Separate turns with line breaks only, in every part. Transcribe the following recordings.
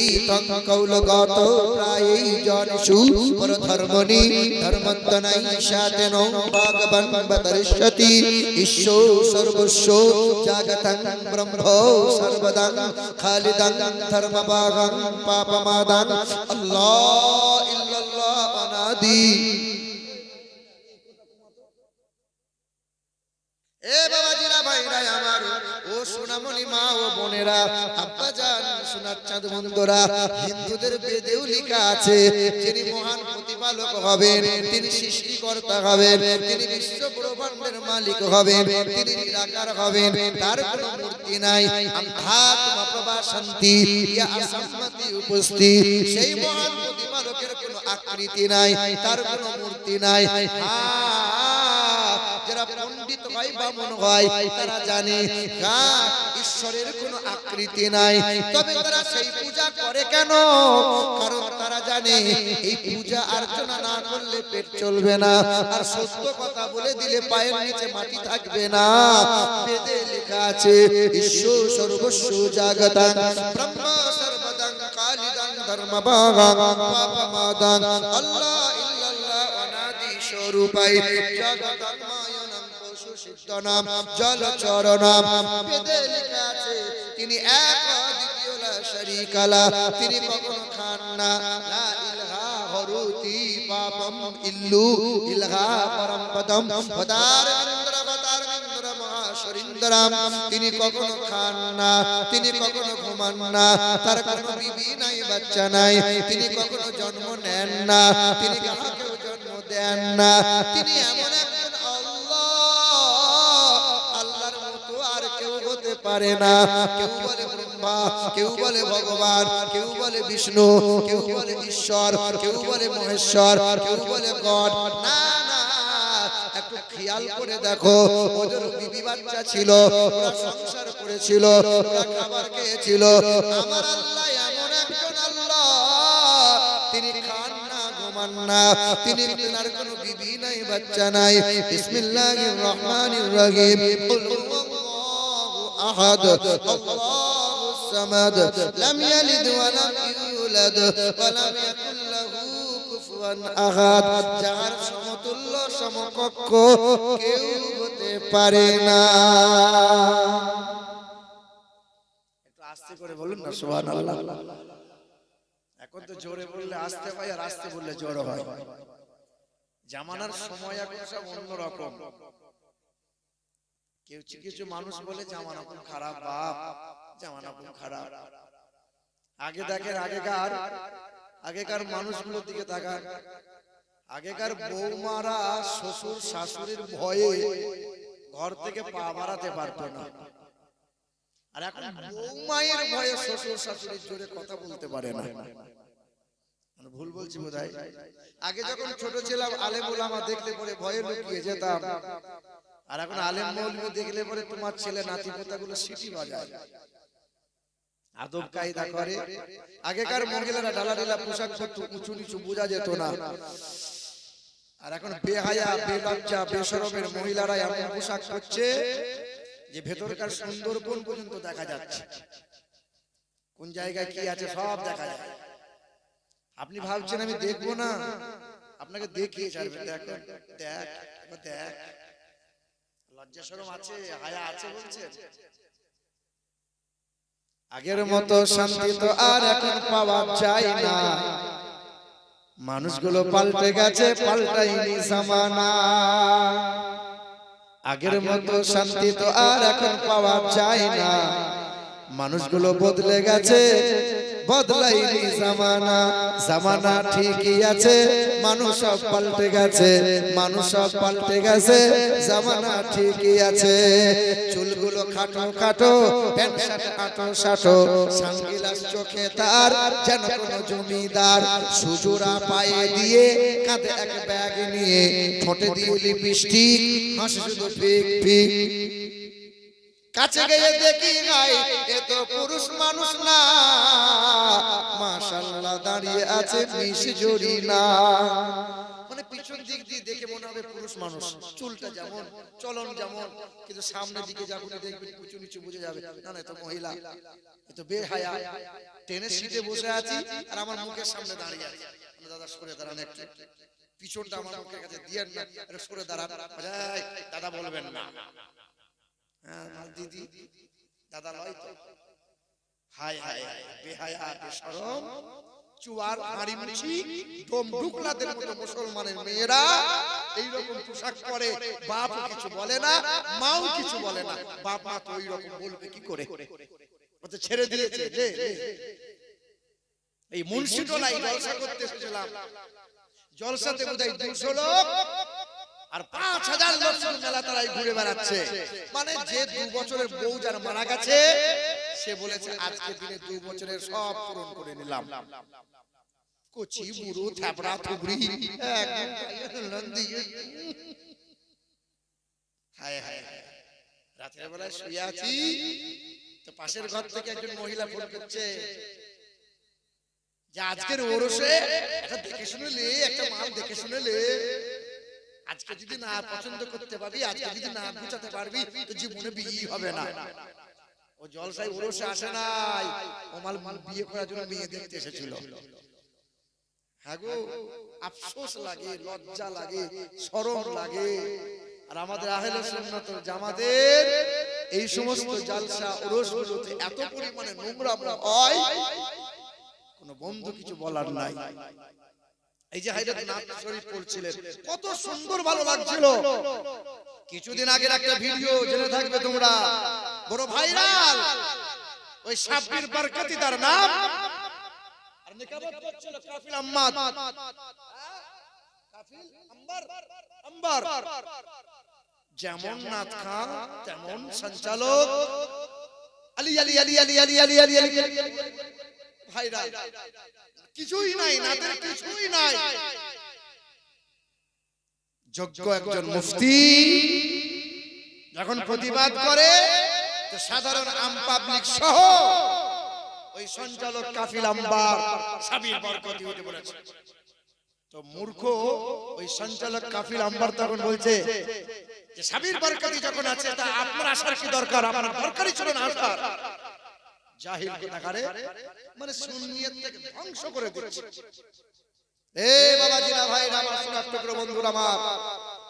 ইতং কৌলগত প্রায়ৈ জনসু পরধর্মণি ধর্মন্তনাই শাতেন ভগবান বদর্শতি ঈশ্বো সর্বস্ব জাগতং ব্রহ্ম সর্বদাং খালিদাং ধর্মভাগং পাপমাদাং আল্লাহ ইল্লাল্লাহ অনাদি। এ বাবাজিরা ভাইরা আমার, ও সোনামণি মা ও বোনেরা, আব্বাজান সোনার চাঁদ বন্ধুরা, হিন্দুদের বেদেও লেখা আছে যিনি মহান প্রতিপালক হবেন, তিনি সৃষ্টিকর্তা হবেন, তিনি বিশ্ব ব্রহ্মাণ্ডের মালিক হবেন, তিনি নিরাকার হবেন, তার কোনো মূর্তি নাই। আত্মা প্রভা শান্তি ইয়া অসম্মতি উপস্থিত, সেই মহান প্রতিপালকের কোনো আকৃতি নাই, তার কোনো মূর্তি নাই। যারা পণ্ডিত হয় বামন হয় তারা জানে ঈশ্বরের কোনো আকৃতি নাই, তবে তারা সেই পূজা করে কেন? কারণ তারা জানে এই পূজা অর্চনা না করলে পেট চলবে না, আর সত্য কথা বলে দিলে পায়ের নিচে মাটি থাকবে না। বেদে লেখা আছে ঈশ্বর সর্বস্ব জাগতাং ব্রহ্ম সর্বদাং কালিদাং ধর্মভাগং পাপমাদাং আল্লাহ ইল্লাল্লাহ অনাদি স্বরূপাই জগতাং মায়নং পশু সিদ্ধনাম জলচরনাম। বেদে লেখা আছে তিনি এক অদ্বিতীয় লা শারীকা লা, তিনি কখনো খান না। লা ইলাহা হরুতি পাপম ইল্লু ইলাহা পরম পদম পদারবিন্দ্র পদারবিন্দ্র মহাশরিন্দ্রাম, তিনি কখনো খান না, তিনি কখনো ঘুমান না, তার কোনো বিবি নাই বাচ্চা নাই, তিনি কখনো জন্ম নেন না, তিনি কাউকেও জন্ম দেন না, তিনি এমন একজন আল্লাহ, আল্লাহর মতো আর কেউ হতে পারে না। কেউ বলে ব্রহ্মা, কেউ বলে ভগবান, কেউ বলে বিষ্ণু, কেউ বলে ঈশ্বর, কেউ বলে মহেশ্বর, কেউ বলে গড। না না, একটু খেয়াল করে দেখো, ওদের বিবি বাচ্চা ছিল, ওরা সংসার করেছিল, ওরা খাবার খেয়েছিল। আমার আল্লাহ এমন একজন আল্লাহ, তিনি খান না, ঘুমান না, তিনি তার কোনো বিবি নাই, বাচ্চা নাই। বিসমিল্লাহির রহমানির রহিম। কুল হুয়াল্লাহু আহাদ আল্লাহুস সামাদ লাম ইয়ালিদ ওয়া লাম ইউলাদ ওয়া লাম ইয়াকুল লাহু কুফুয়ান আহাদ। যার সমতুল্য সমকক্ষ কেউ হতে পারে না। একটু আস্তে করে বলুন না সুবহানাল্লাহ। এখন তো জোরে বললে আস্তে হয়, আর আস্তে বললে জোর হয়। জামানার সময় এখন সব অন্যরকম। কিছু মানুষ বলে জামানা খুব খারাপ, বাপ জামানা খুব খারাপ। আগে দেখেন, আগেকার মানুষগুলোর দিকে তাকান, আগেকার বৌমারা শ্বশুর শাশুড়ির ভয়ে ঘর থেকে পা বাড়াতে পারতো না, আর এখন বৌমায়ের ভয়ে শ্বশুর শাশুড়ির জোরে কথা বলতে পারে না। ভুল বলছি বোধহয়? আগে যখন ছোট ছিলাম আলেম ওলামা দেখলে পরে ভয়ে লুকিয়ে যেতাম, আর এখন আলেম মৌলবি দেখলে পরে তোমার ছেলে নাতি পোতাগুলো সিটি বাজায়, আদব কায়দা করে। আগেকার মহিলারা ঢালাঢালা পোশাক পরতো, উঁচু নিচু বোঝা যেত না, আর এখন বেহায়া বেলজ্জা বেশরমের মহিলারা এমন পোশাক পরছে যে ভেতরকার সুন্দরবন পর্যন্ত দেখা যাচ্ছে, কোন জায়গায় কি আছে সব দেখা যায়। আপনি ভাবছেন আমি দেখবো না, আপনাকে দেখিয়ে ছাড়বে। দেখো, দেখ দেখ, লজ্জা শরম আছে, হায়া আছে বলছে। আগের মতো শান্তি তো আর এখন পাওয়া যায় না, মানুষগুলো পাল্টে গেছে, পাল্টাইনি জামানা। আগের মতো শান্তি তো আর এখন পাওয়া যায় না, মানুষগুলো বদলে গেছে, বদলাইনি জামানা। জামানা ঠিকই আছে, মানুষ সব পাল্টে গেছে, মানুষ সব পাল্টে গেছে, জামানা ঠিকই আছে। চুলগুলো খাটো খাটো, প্যান্ট শার্ট আটো সাটো, সানগ্লাস চোখে তার যেন কোনো জমিদার, সুজোড়া পায়ে দিয়ে কাঁধে এক ব্যাগ নিয়ে, ঠোঁটে দিয়ে লিপস্টিক, হাসি শুধু ফিক ফিক। কাছে গিয়ে দেখি নাই এ তো পুরুষ মানুষ না, মাশাআল্লাহ দাঁড়িয়ে আছে মিশ জরিনা। মানে পিছন দিক দিয়ে দেখে মনে হবে পুরুষ মানুষ, চুলটা যেমন, চলন যেমন, কিন্তু সামনের দিকে যখন দেখবেন উঁচু নিচু বুঝে যাবে না না এতো মহিলা, এতো বেহায়া। ট্রেনের সিটে বসে আছি আর আমার মুখের সামনে দাঁড়িয়ে আছে, দাদা সরে দাঁড়ান একটু, পিছনটা আমার মুখের কাছে দিয়ে না, সরে দাঁড়ান, দাদা বলবেন না। হ্যাঁ দিদি দাদা নয় তো, হায় হায় বেহায়া বেশরম চুয়ার হাড়ি মুছি ডোমডুকলাদের মতো মুসলমানের মেয়েরা এইরকম পোশাক পরে, বাপ কিছু বলে না, মাও কিছু বলে না। বাপ মা তো এইরকম বলবে কি করে, ও তো ছেড়ে দিয়েছে। এই মুন্সিটোলায় জলসা করতে এসেছিলাম, জলসাতে বোধহয় 200 লোক আর 5000 লোক মেলা তারাই ঘুরে বেড়াচ্ছে। মানে যে 2 বছরের বউ যার মারা গেছে সে বলেছে আজকে দিনে 2 বছরের সব পূরণ করে নিলাম। কচি বুড়ো থাবড়া থুবড়ি হায় হায়, রাতের বেলায় শুয়ে আছি তো পাশের ঘর থেকে একজন মহিলা ফোন করছে যে আজকের ওরসে একটা দেখে শুনে লে, একটা মাল দেখে শুনে লে, আজকে যদি না পছন্দ করতে পারবি, আজকে যদি না বুঝাতে পারবি তো জীবনে বিয়ে হবে না। ও জলসাই ওরসে আসে নাই, ও মাল বিয়ে করার জন্য মেয়ে দেখতে এসেছিল। হ্যাঁ গো, আফসোস লাগে, লজ্জা লাগে, শরম লাগে। আর আমাদের আহলে সুন্নাত ওয়াল জামাতের এই সমস্ত জালসা ওরসগুলোতে এত পরিমাণে নোংরা হয়, কোন বন্ধু কিছু বলার নাই। এই যে হায়দার নাত শরীফ পড়ছিলেন, কত সুন্দর ভালো লাগছিল। কিছুদিন আগের একটা ভিডিও জেনে থাকবে তোমরা, বড় ভাইরাল, ওই সাব্বির বরকতি তার নাম, আর নিকাবত করছিল কাফিল আম্মাদ, কাফিল আম্বার, যেমন নাত খান তেমন সঞ্চালক, আলী আলী আলী আলী আলী আলী আলী আলী ভাইরাল, কিছুই নাই, নাতের কিছুই নাই। যোগ্য একজন মুফতি যখন প্রতিবাদ করে তো সাধারণ আম পাবলিক সহ ওই সঞ্চালক কাফিল আম্বার সাবির বরকতি উঠে বলেছে। তো মূর্খ ওই সঞ্চালক কাফিল আম্বার তখন বলছে যে সাবির বরকতি যখন আছে তা আপনার আসার কি দরকার, আপনার দরকারই ছিল না আসার। জাহিল কোথাকারে, মানে সুন্নিয়ত থেকে ধ্বংস করে দিচ্ছে। এ বাবাজিরা, ভাইরা আমার, সোনার বন্ধুরা আমার,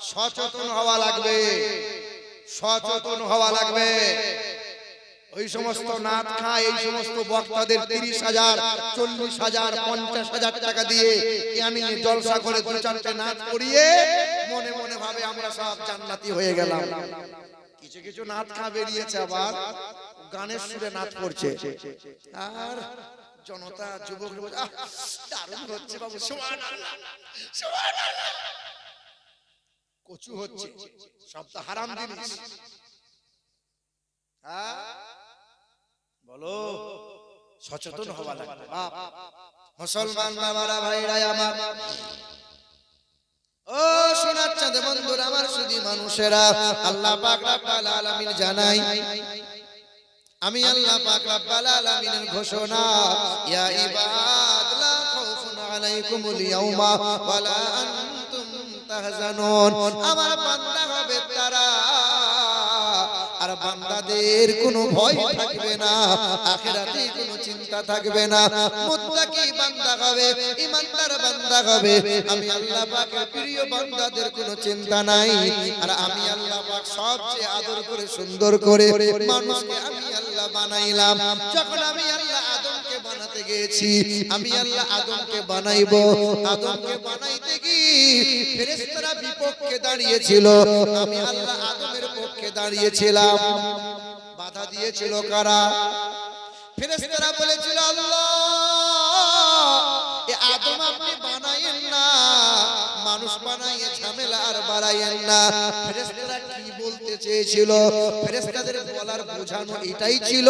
সচেতন হওয়া লাগবে, সচেতন হওয়া লাগবে। ওই সমস্ত নাত খায়, এই সমস্ত বক্তাদের 30,000, 40,000, 50,000 টাকা দিয়ে আমি জলসা করে 2-4টে নাত করিয়ে মনে মনে ভাবে আমরা সব জান্নাতি হয়ে গেলাম। কিছু কিছু নাত খা বেরিয়েছে আবার গানের সুরে নাত করছে, আর জনতা যুবক দারুণ হচ্ছে বাবু, সুবহানাল্লাহ সুবহানাল্লাহ, কচু হচ্ছে, সব তো হারাম জিনিস। বলো, সচেতন হওয়া লাগবে বাপ। মুসলমান বাবারা, ভাইরা আমার, ও সোনার চাঁদ বন্ধুরা আমার, শুধু মানুষেরা, আল্লাহ পাক রব্বুল আলামিন জানাই, আমি আল্লাহ পাক রব্বুল আলামিনের ঘোষণা, ইয়া ইবাদ লা খাউফুন আলাইকুমুল ইয়াউমা ওয়া লা আনতুম তাহজানুন। আমার বান্দা হবে তারা, আর বান্দাদের কোনো ভয় থাকবে না, আখিরাতে কোনো চিন্তা থাকবে না। মুত্তাকি বান্দা হবে, ঈমানদার বান্দা হবে। আমি আল্লাহ পাকের প্রিয় বান্দাদের কোনো চিন্তা নাই। আর আমি আল্লাহ পাক সবচেয়ে আদর করে সুন্দর করে মানুষকে আমি আল্লাহ বানাইলাম। যখন আমি আল্লাহ আদমকে বানাতে গিয়েছি, আমি আল্লাহ আদমকে বানাইবো, আদমকে বানাইতে গিয়ে ফেরেশতারা বিপক্ষে দাঁড়িয়েছিল, আমি আল্লাহ আদমের পক্ষে দাঁড়িয়েছিলাম। বাধা দিয়েছিল কারা? ফেরেশতারা বলেছিল, আল্লাহ এ আদম আপনি বানায়েন না, মানুষ বানাইয়ে ঝামেলা আর বাড়াইয়েন না। ফেরেশতারা কি বলতে চেয়েছিল? ফেরেশতাদের বলার বোঝানো এটাই ছিল,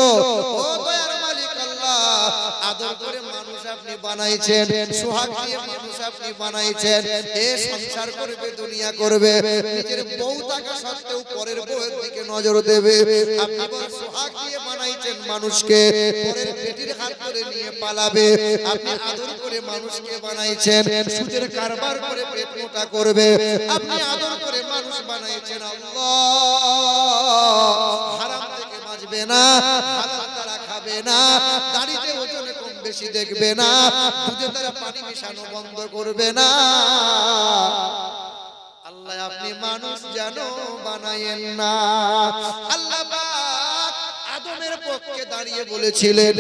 ও দয়ার মালিক আল্লাহ, আদর করে মানুষ আপনি বানাইছেন, সোহাগ দিয়ে মানুষ আপনি বানাইছেন, এ সংসার করবে, দুনিয়া করবে, নিজের বউ থাকা সত্ত্বেও পরের বউয়ের দিকে নজর দেবে। আপনি বড় সোহাগ দিয়ে বানাইছেন মানুষকে, পরের পেটির হাত ধরে নিয়ে পালাবে। আপনি আদর করে করে মানুষকে বানাইছেন সুদের কারবার করে পেট মোটা করবে, আপনি আদর করে মানুষ বানাইছেন আল্লাহ। হারাম থেকে বাঁচবে না, হালাল দ্বারা খাবে না, দাড়িতে ওজনে কম বেশি দেখবে না, দুধে দ্বারা পানি মেশানো বন্ধ করবে না। আল্লাহ আপনি মানুষ যেন বানায়েন না। আল্লাহ পাক আদমের পক্ষে দাঁড়িয়ে বলেছিলেন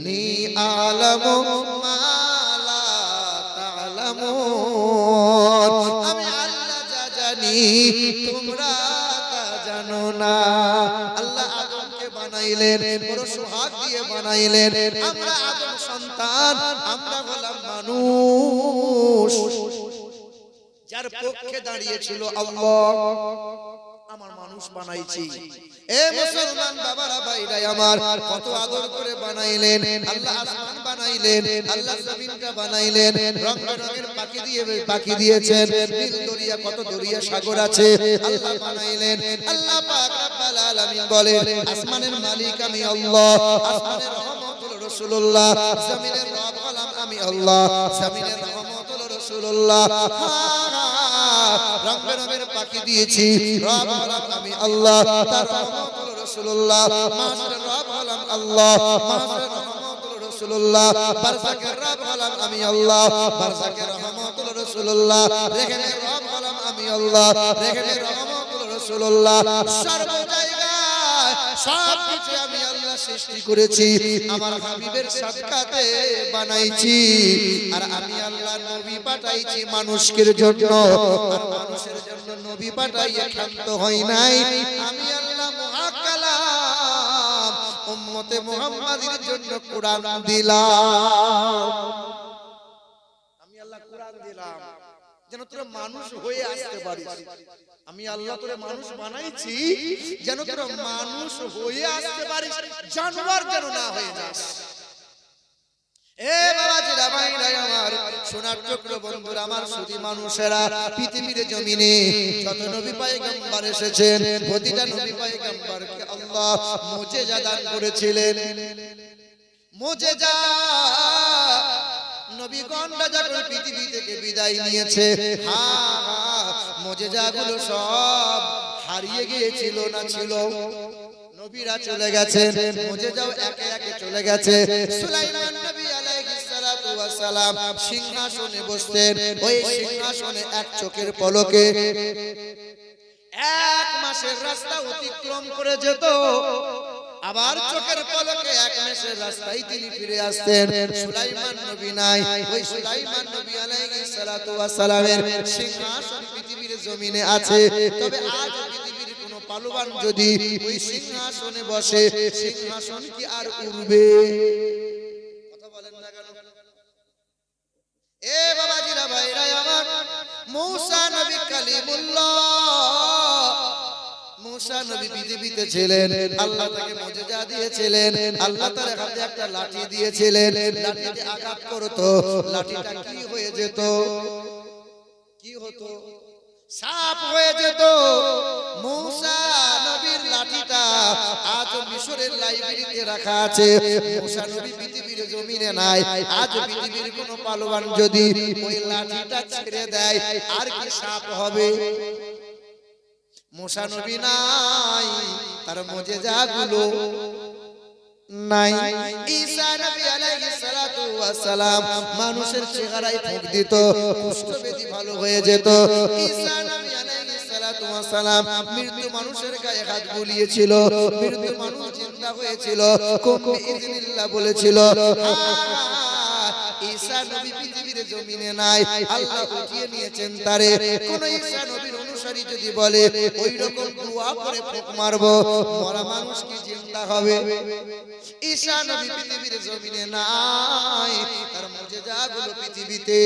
নি আলামু মা লা তা'লামুন, আমি আল্লাহ যা জানি তোমরা তা জানো না। আল্লাহ আদমকে বানাইলেন, বড় সোহাগ দিয়ে বানাইলেন। আমরা আদম সন্তান, আমরা হলাম মানুষ। যার পক্ষে দাঁড়িয়েছিল আল্লাহ, আমার মানুষ বানাইছি। এ মুসলমান বাবারা ভাইরা আমার, কত আদর করে বানাইলেন আল্লাহ। আসমান বানাইলেন আল্লাহ, জমিনটা বানাইলেন, রং রঙের পাখি দিয়েছেন। নীল দরিয়া, কত দরিয়া সাগর আছে আল্লাহ বানাইলেন। আল্লাহ পাক রব্বুল আলামিন বলেন আসমানের মালিক আমি আল্লাহ, আসমানের রহমত হলো রাসূলুল্লাহ, জমিনের রব হলাম আমি আল্লাহ, জমিনের রহমত হলো রাসূলুল্লাহ। রং বেরঙের পাখি দিয়েছি, রব হলাম আমি আল্লাহ, তার রহমত হলো রাসূলুল্লাহ। মাসের রব হলাম আল্লাহ, মাসের রহমত হলো রাসূলুল্লাহ। বারযাকের রব হলাম আমি আল্লাহ, বারযাকের রহমত হলো রাসূলুল্লাহ। রেহেনের রব হলাম আমি আল্লাহ, রেহেনের রহমত হলো রাসূলুল্লাহ। সর্ব জায়গায় সব কিছু আমি আল্লাহ সৃষ্টি করেছি, আমার হাবিবের সাদকাতে বানাইছি। আর আমি আল্লাহ নবী পাঠাইছি মানুষের জন্য, আর মানুষের জন্য নবী পাঠাইয়া ক্ষান্ত হই নাই। আমি আল্লাহ মুআক্কালাম উম্মতে মুহাম্মাদের জন্য কোরআন দিলাম। আমি আল্লাহ কোরআন দিলাম যেন তোরা মানুষ হয়ে আসতে পারিস। আমি আল্লাহ তোরে মানুষ বানাইছি যেন তোরা মানুষ হয়ে আসতে পারিস, জানোয়ার যেন না হয়ে যাস। এ বাবাজিরা ভাইরা আমার, সোনার টুকরো বন্ধুরা আমার, সুধী মানুষেরা, পৃথিবীর জমিনে যত নবী পয়গম্বর এসেছেন, প্রতিটা নবী পয়গম্বরকে আল্লাহ মুজিজা দান করেছিলেন। মুজিজা নবীগণরা যখন পৃথিবী থেকে বিদায় নিয়েছে, মুজিজাগুলো সব হারিয়ে গিয়েছিল না ছিল। নবীরা চলে গেছেন, মুজিজাও একে একে চলে গেছে। সুলাইমান নবী আলাইহিস সালাতু ওয়াস সালাম সিংহাসনে বসতেন, ওই সিংহাসনে এক চোখের পলকে 1 মাসের রাস্তা অতিক্রম করে যেত, আবার চোখের পলকে 1 মাসের রাস্তায় তিনি ফিরে আসতেন। সুলাইমান নবী নাই, ওই সুলাইমান নবী আলাইহিস সালাতু ওয়াস সালামের সিংহাসন পৃথিবীর জমিনে আছে। তবে আজ পৃথিবীর কোন পালোয়ান যদি ওই সিংহাসনে বসে, সিংহাসন কি আর উড়বে? কথা বলেন না কেন? এ বাবাজিরা ভাইরা আমার, মূসা নবী কালিমুল্লাহ, মূসা নবী পৃথিবীতে ছিলেন, আল্লাহ তাকে মুজিজা দিয়েছিলেন। আল্লাহ তার হাতে একটা লাঠি দিয়েছিলেন, লাঠিতে আঘাত করতো, লাঠিটা কি হয়ে যেত? কি হতো? সাপ হয়ে যেত। মূসা নবীর লাঠিটা আজ মিশরের লাইব্রেরিতে রাখা আছে। মূসা নবী পৃথিবীর জমিনে নাই, আজ পৃথিবীর কোন পালোয়ান যদি ওই লাঠিটা ছেড়ে দেয়, আর কি সাপ হবে? মূসা নবী নাই, তার মুজিজাগুলো নাই। ঈসা নবী আলাইহিস সালাতু ওয়াস সালাম মানুষের চেহারায় ফুঁক দিত, কুষ্ঠব্যাধি ভালো হয়ে যেত। ঈসা নবী আলাইহিস সালাতু ওয়াস সালাম মৃত্যু মানুষের গায়ে হাত বুলিয়েছিল, মৃত্যু মানুষ জিন্দা হয়েছিল, কুম বিইজনিল্লাহ বলেছিল। ঈসা নবী পৃথিবীর জমিনে নাই, আল্লাহ উঠিয়ে নিয়েছেন তারে। কোন ঈসা নবীর অনুসারী যদি বলে ওই রকম দোয়া করে ফুঁক মারবো, মরা মানুষ কি জিন্দা হবে? ঈসা নবী পৃথিবীর জমিনে নাই, তার মুজিজাগুলো পৃথিবীতে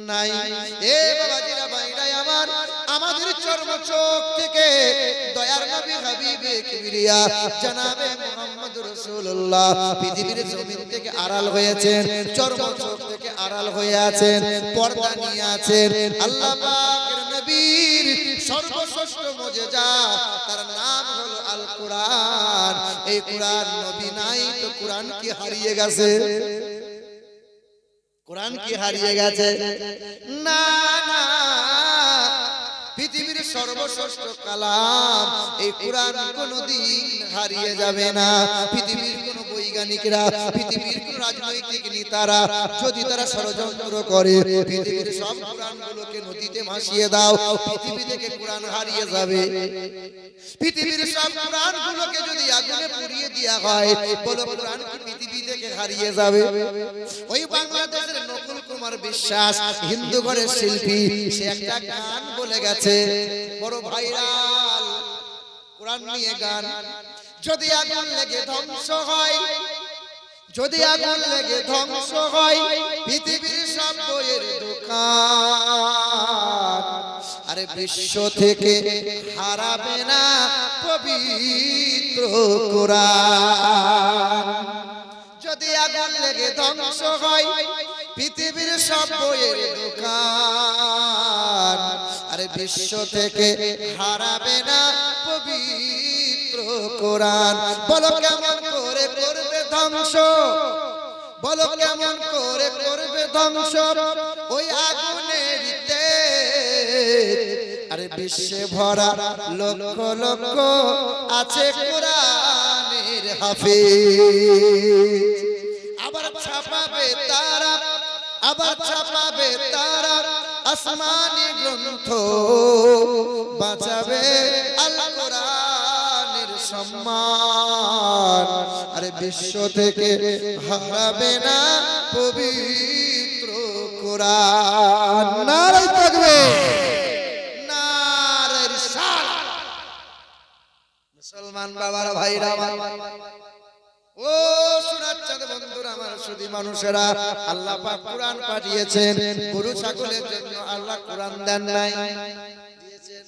নাই। এ বাবাজিরা ভাইরা আমার, আমাদের চর্ম চোখ থেকে দয়ার নবী হাবিবে কিবরিয়া জনাবে মুহাম্মদ রাসূলুল্লাহ পৃথিবীর জমিন থেকে আড়াল হয়েছেন, চর্ম চোখ থেকে আড়াল হয়ে আছেন, পর্দা নিয়ে আছেন। আল্লাহ পাকের নবীর সর্বশ্রেষ্ঠ মুজিজা, তার নাম হলো আল কোরআন। এই কোরআন নবী নাই তো কোরআন কি হারিয়ে গেছে? কোরআন কি হারিয়ে গেছে? না না, পৃথিবীর সর্বশ্রেষ্ঠ কালাম এই কোরআন কোনদিন হারিয়ে যাবে না। পৃথিবীর কোন বৈজ্ঞানিকরা, পৃথিবীর কোন রাজনৈতিক নেতারা যদি তারা ষড়যন্ত্র করে পৃথিবীর সব কোরআনগুলোকে নদীতে ভাসিয়ে দাও, পৃথিবী থেকে কোরআন হারিয়ে যাবে। পৃথিবীর সব কোরআনগুলোকে যদি আগুনে পুড়িয়ে দেওয়া হয়, বলো কোরআন কি পৃথিবী থেকে হারিয়ে যাবে? ওই বাংলাদেশের নকুল কুমার বিশ্বাস, হিন্দু ঘরের শিল্পী, সে একটা গান বলে গেছে, বড় ভাইরাল কোরআন নিয়ে গান। যদি আগুন লেগে ধ্বংস হয়, যদি আগুন লেগে ধ্বংস হয় পৃথিবীর সব বইয়ের দোকান, আরে বিশ্ব থেকে হারাবে না পবিত্র কোরআন। যদি আগুন লেগে ধ্বংস হয় পৃথিবীর সব বইয়ের দোকান, আরে বিশ্ব থেকে হারাবে না পবিত্র কোরআন। বলো কেমন করে করবে ধ্বংস, বলো কেমন করে করবে ধ্বংস ওই আগুনের তেজ। আরে বিশ্বে ভরা লক্ষ লক্ষ আছে কোরআনের হাফেজ। আবার ছাপাবে তারা, আবার ছাপাবে তারা আসমানি গ্রন্থ, বাঁচাবে আল কোরআনের সম্মান। আরে বিশ্ব থেকে হারাবে না পবিত্র কোরআন। নারে তাকবীর, নারে রিসালাত। মুসলমান বাবারা, ভাইরা আমার, ও শোনাচ্ছেন বন্ধুরা আমার, শুধু মানুষেরা, আল্লাহ পাক কোরআন পাঠিয়েছেন গরু ছাগলের জন্য, আল্লাহ কোরআন দেন নাই, দিয়েছেন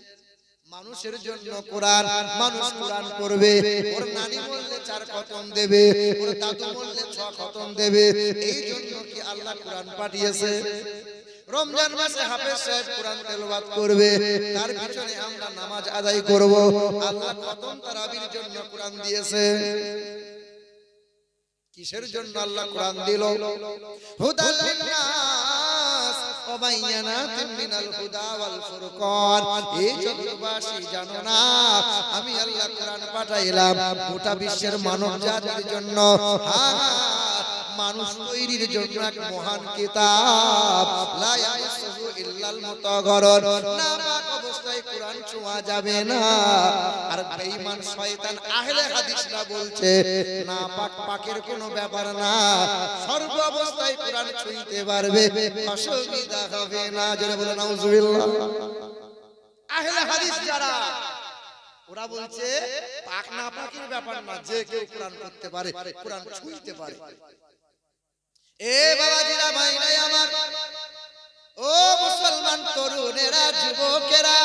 মানুষের জন্য কোরআন। মানুষ কোরআন পড়বে, ওর নানি বললে 4 খতম দেবে, ওর দাদু বললে 6 খতম দেবে। এই জন্য কি আল্লাহ কোরআন পাঠিয়েছে। রমজান মাসে হাফেজ সাহেব কোরআন তেলাওয়াত করবে, তার পিছনে আমরা নামাজ আদায় করব। আল্লাহ খতম তারাবির জন্য কোরআন দিয়েছে। কিসের জন্য আল্লাহ কোরআন দিল? হুদাল লিন্নাস ওয়া বাইয়ানাতিন মিনাল হুদা ওয়াল ফুরকান। এই জগৎবাসী জানো না আমি আল্লাহ কোরআন পাঠাইলাম গোটা বিশ্বের মানব জাতির জন্য। মানুষ তৈরির জন্য এক মহান কিতাব। লা ইয়ামাসসুহু ইল্লাল মুতাহহারুন, নাপাক অবস্থায় কোরআন ছোঁয়া যাবে না। আর বেঈমান শয়তান আহলে হাদিসরা বলছে নাপাক পাকের কোনো ব্যাপার না, সর্ব অবস্থায় কোরআন ছুঁইতে পারবে, অসুবিধা হবে না। জোরে বলো নাউজুবিল্লাহ। আহলে হাদিস যারা, ওরা বলছে পাক না পাকের ব্যাপার না, যে কেউ কোরআন পড়তে পারে, কোরআন ছুঁইতে পারে। এ বাবাজিরা, ভাইরাই আমার, ও মুসলমান তরুণেরা, যুবকেরা,